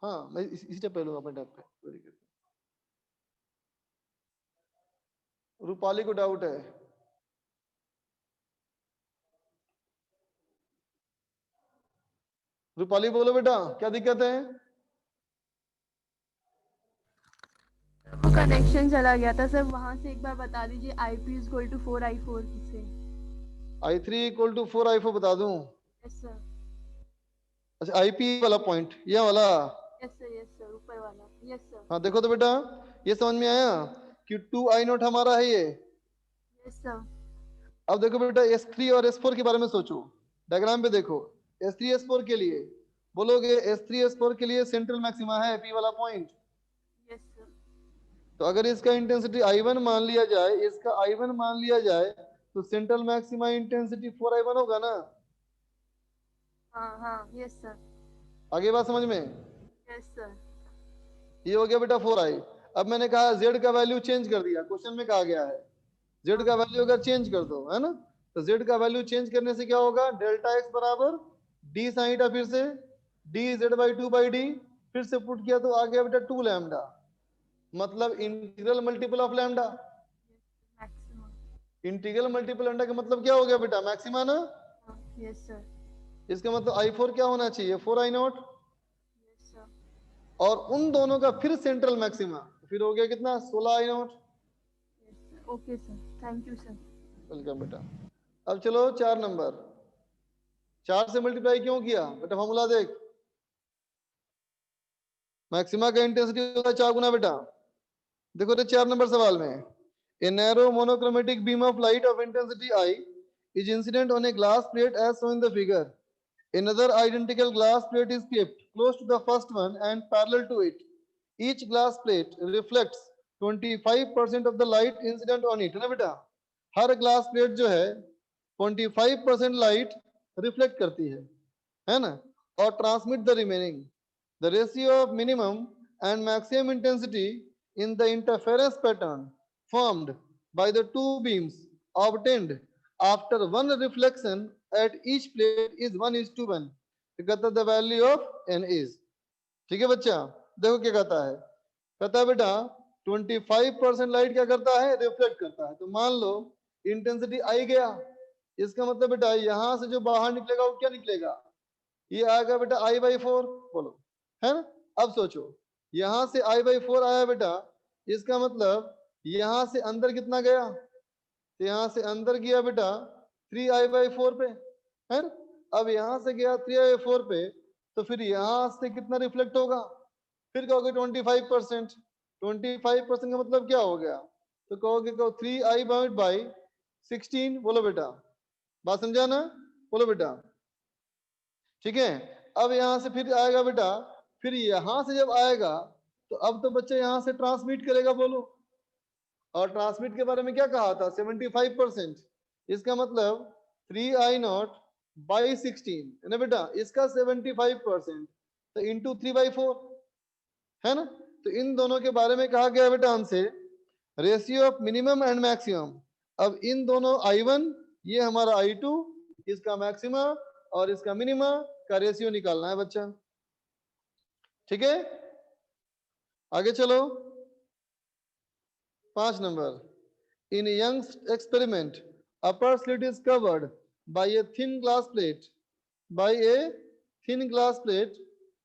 हाँ, मैं इसी टाइप पे लूंगा, अपने टाइप पे। Very good. रूपाली को डाउट है? रूपाली बोलो बेटा, क्या दिक्कत है? वो कनेक्शन चला गया था सर, वहां से एक बार बता दीजिए IP is equal to 4I4 से। I3 इक्वल टू 4I4 बता दूं? Yes sir. अच्छा, IP वाला पॉइंट, ये वाला? यस सर, ऊपर वाला। Yes sir. हाँ देखो तो बेटा, ये समझ में आया कि 2I0 हमारा है ये। Yes sir. अब देखो बेटा, S3 और S4 के बारे में सोचो, डायग्राम पे देखो। S3 S4 के लिए बोलोगे, S3 S4 के लिए सेंट्रल मैक्सिमा है P वाला पॉइंट। Yes sir. तो अगर इसका इंटेंसिटी I1 मान लिया जाए, इसका I1 मान लिया जाए, तो सेंट्रल मैक्सिमा इंटेंसिटी 4I1 होगा ना। हाँ यस सर। आगे बात समझ में? Yes sir. ये हो गया बेटा 4I। अब मैंने कहा Z का वैल्यू चेंज कर दिया, क्वेश्चन में कहा गया है Z का वैल्यू अगर चेंज कर दो, है ना, तो Z का वैल्यू चेंज करने से क्या होगा? डेल्टा एक्स बराबर डी साइन थीटा, फिर से D Z by 2 by D, फिर से पुट किया तो आ गया बेटा 2 लैम्डा, मतलब integral multiple of lambda. Integral multiple lambda का मतलब क्या हो गया बेटा? मैक्सिमा ना। Yes sir. इसका मतलब I4 क्या होना चाहिए? 4I0, yes sir. और उन दोनों का फिर सेंट्रल मैक्सिमा, फिर हो गया कितना? 16I0। Okay sir, thank you sir. Welcome बेटा। अब चलो 4 नंबर, 4 से मल्टीप्लाई क्यों किया बेटा? फॉर्मूला देख, मैक्सिमा का इंटेंसिटी होता है 4 गुना बेटा। देखो तो 4 नंबर सवाल में, a narrow monochromatic beam of light of intensity I is incident on a glass plate as shown in the figure. Another identical glass plate is kept close to the first one and parallel to it. Each glass plate reflects 25% of the light incident on it. है ना बेटा? हर glass plate जो है 25% light reflect करती है ना, और transmit the remaining. The ratio of minimum and maximum intensity in the interference pattern formed by the two beams obtained after one reflection at each plate is 1:1. कहता है the value of n is, ठीक है बच्चा? देखो क्या कहता है, कहता है बेटा 25% लाइट क्या करता है? रिफ्लेक्ट करता है। तो मान लो इंटेंसिटी आई गया, इसका मतलब बेटा यहां से जो बाहर निकलेगा वो क्या निकलेगा? ये आएगा बेटा I/4। बोलो, है ना? अब सोचो, यहां से I/4 आया बेटा, इसका मतलब यहां से अंदर कितना गया? तो यहां से अंदर गया बेटा 3I/4 पे, है ना? अब यहां से गया 3I/4 पे, तो फिर यहां से कितना रिफ्लेक्ट होगा? फिर कहोगे 25%। 25% का मतलब क्या हो गया? तो कहोगे 3I/16। बोलो बेटा, बात समझा ना? बोलो बेटा, ठीक है? अब यहां से फिर आएगा बेटा, फिर यहां से जब आएगा तो अब तो बच्चे यहां से ट्रांसमिट करेगा। बोलो, और ट्रांसमिट के बारे में क्या कहा था? 75%। इसका मतलब 3I0/16 है ना बेटा, इसका 75%, तो इंटू 3/4, है ना? तो इन दोनों के बारे में कहा गया बेटा हमसे ratio of minimum and maximum. अब इन दोनों I1, ये हमारा I2, इसका मैक्सिमा और इसका मिनिमा का रेशियो निकालना है बच्चा, ठीक है? आगे चलो 5 number, in Young's experiment upper slit is covered by a thin glass plate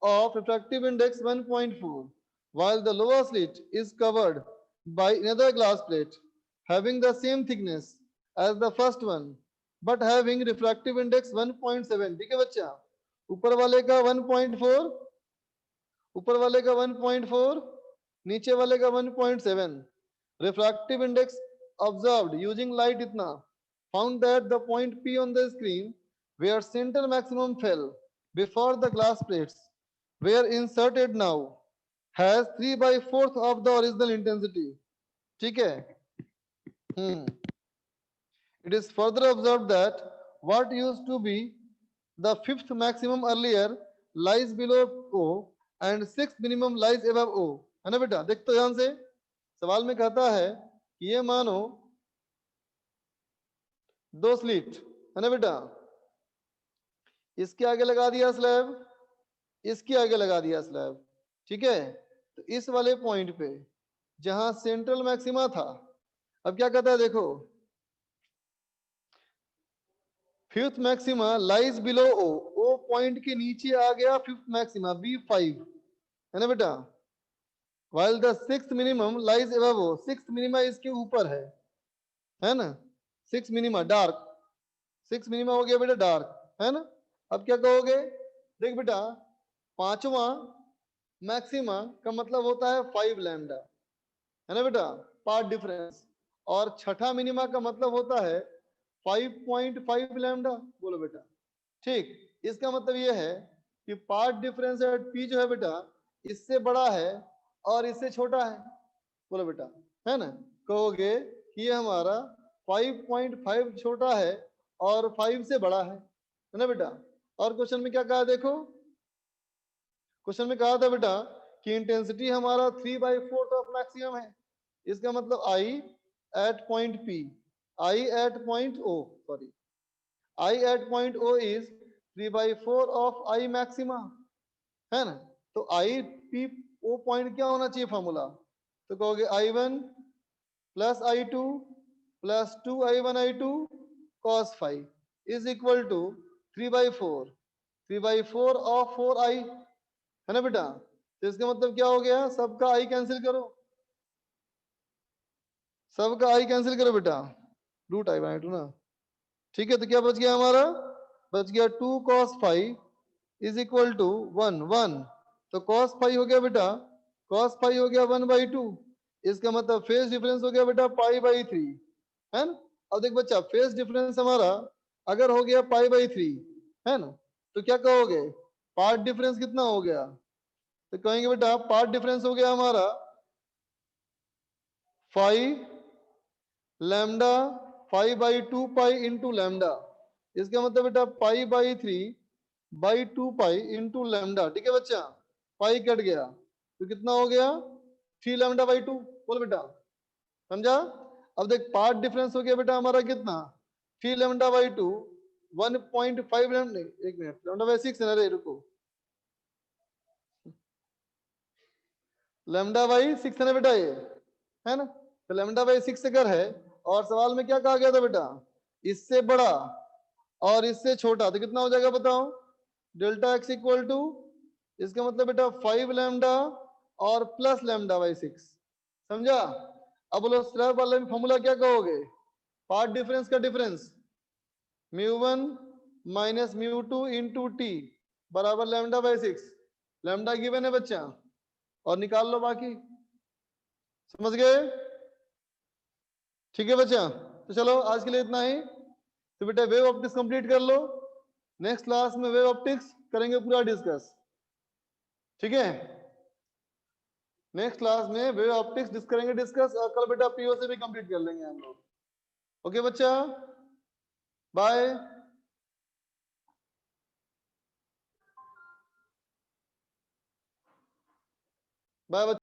of refractive index 1.4, while the lower slit is covered by another glass plate having the same thickness as the first one but having refractive index 1.7. ठीक है बच्चा, ऊपर वाले का 1.4, ऊपर वाले का 1.4, नीचे वाले का 1.7. refractive index observed using light इतना found that the point P on the screen where center maximum fell before the glass plates were inserted now has 3/4 of the original intensity. ठीक है. It is further observed that what used to be the fifth maximum earlier lies below O and sixth minimum lies above O. है ना बेटा, देख तो ध्यान से, सवाल में कहता है कि ये मानो दो स्लिट है ना बेटा, इसके आगे लगा दिया स्लैब, इसके आगे लगा दिया स्लैब. ठीक है, तो इस वाले पॉइंट पे जहां सेंट्रल मैक्सिमा था, अब क्या कहता है देखो, फिफ्थ मैक्सिमा लाइज बिलो ओ, ओ पॉइंट के नीचे आ गया फिफ्थ मैक्सिमा B5 है ना बेटा, while the sixth minimum lies above O, sixth minima इसके ऊपर है ना, sixth minima dark, sixth minima हो गया बेटा डार्क, है ना. अब क्या कहोगे, देख बेटा, पांचवा मैक्सिमा का मतलब होता है 5 लैम्डा है ना बेटा, पार्ट डिफरेंस, और छठा मिनिमा का मतलब होता है 5.5 लैम्डा. बोलो बेटा, ठीक. इसका मतलब ये है कि पार्ट डिफरेंस एट पी जो है बेटा इससे बड़ा है और इससे छोटा है. बोलो बेटा, है ना, कहोगे कि ये हमारा 5.5 छोटा है और 5 से बड़ा है ना बेटा. और क्वेश्चन में क्या कहा देखो, क्वेश्चन में कहा था बेटा कि इंटेंसिटी हमारा 3/4 ऑफ मैक्सिमम है. इसका मतलब I at point P, I at point O, sorry, I at point O is 3/4 of I maxima, है ना. तो I P O पॉइंट क्या होना चाहिए फॉर्मूला, तो कहोगे I1 plus I2 plus 2I1 I2 cos phi is equal to 3/4 of 4I है ना बेटा. तो इसका मतलब क्या हो गया, सबका I कैंसिल करो, सबका I कैंसिल करो बेटा, रूट I1 I2 ना. ठीक है, तो क्या बच गया हमारा, बच गया 2 cos phi is equal to 1. तो cos phi हो गया बेटा, cos phi हो गया 1/2. इसका मतलब फेज डिफरेंस हो गया बेटा π/3 है ना. अब देख बच्चा, फेज डिफरेंस हमारा अगर हो गया π/3 है ना, तो क्या कहोगे, पार्ट डिफरेंस कितना हो गया, तो कहेंगे बेटा पार्ट डिफरेंस हो गया हमारा 5 लैम्डा 5/2 पाई इंटू लैम्डा. इसका मतलब बेटा π/3/2 पाई इंटू लैम्डा. ठीक है बच्चा, पाई कट गया तो कितना हो गया 3 λ/2. बोल बेटा, समझा. अब देख पार्ट डिफरेंस हो गया बेटा हमारा कितना 3 λ/2, 1.5 लैम्डा, एक मिनट, λ/6 है ना रे, रुको, λ/6 है ना बेटा ये, है ना. तो λ/6 अगर है और सवाल में क्या कहा गया था बेटा, इससे बड़ा और इससे छोटा, तो कितना हो जाएगा बताओ, डेल्टा x इक्वल टू, इसका मतलब बेटा 5 लैम्डा और प्लस λ/6. समझा. अब बोलो स्लैब वाले में फॉर्मूला क्या कहोगे, पार्ट डिफरेंस का डिफरेंस μ1 माइनस μ2 इंटू टी बराबर λ/6. लैम्डा गिवन है बच्चा, और निकाल लो बाकी. समझ गए. ठीक है बच्चा, तो चलो आज के लिए इतना ही. तो बेटा वेव ऑप्टिक्स कंप्लीट कर लो, नेक्स्ट क्लास में वेव ऑप्टिक्स करेंगे पूरा डिस्कस. ठीक है, नेक्स्ट क्लास में वेव ऑप्टिक्स करेंगे डिस्कस, और कल बेटा पीओ से भी कंप्लीट कर लेंगे हम लोग. ओके बच्चा, बाय. बाय.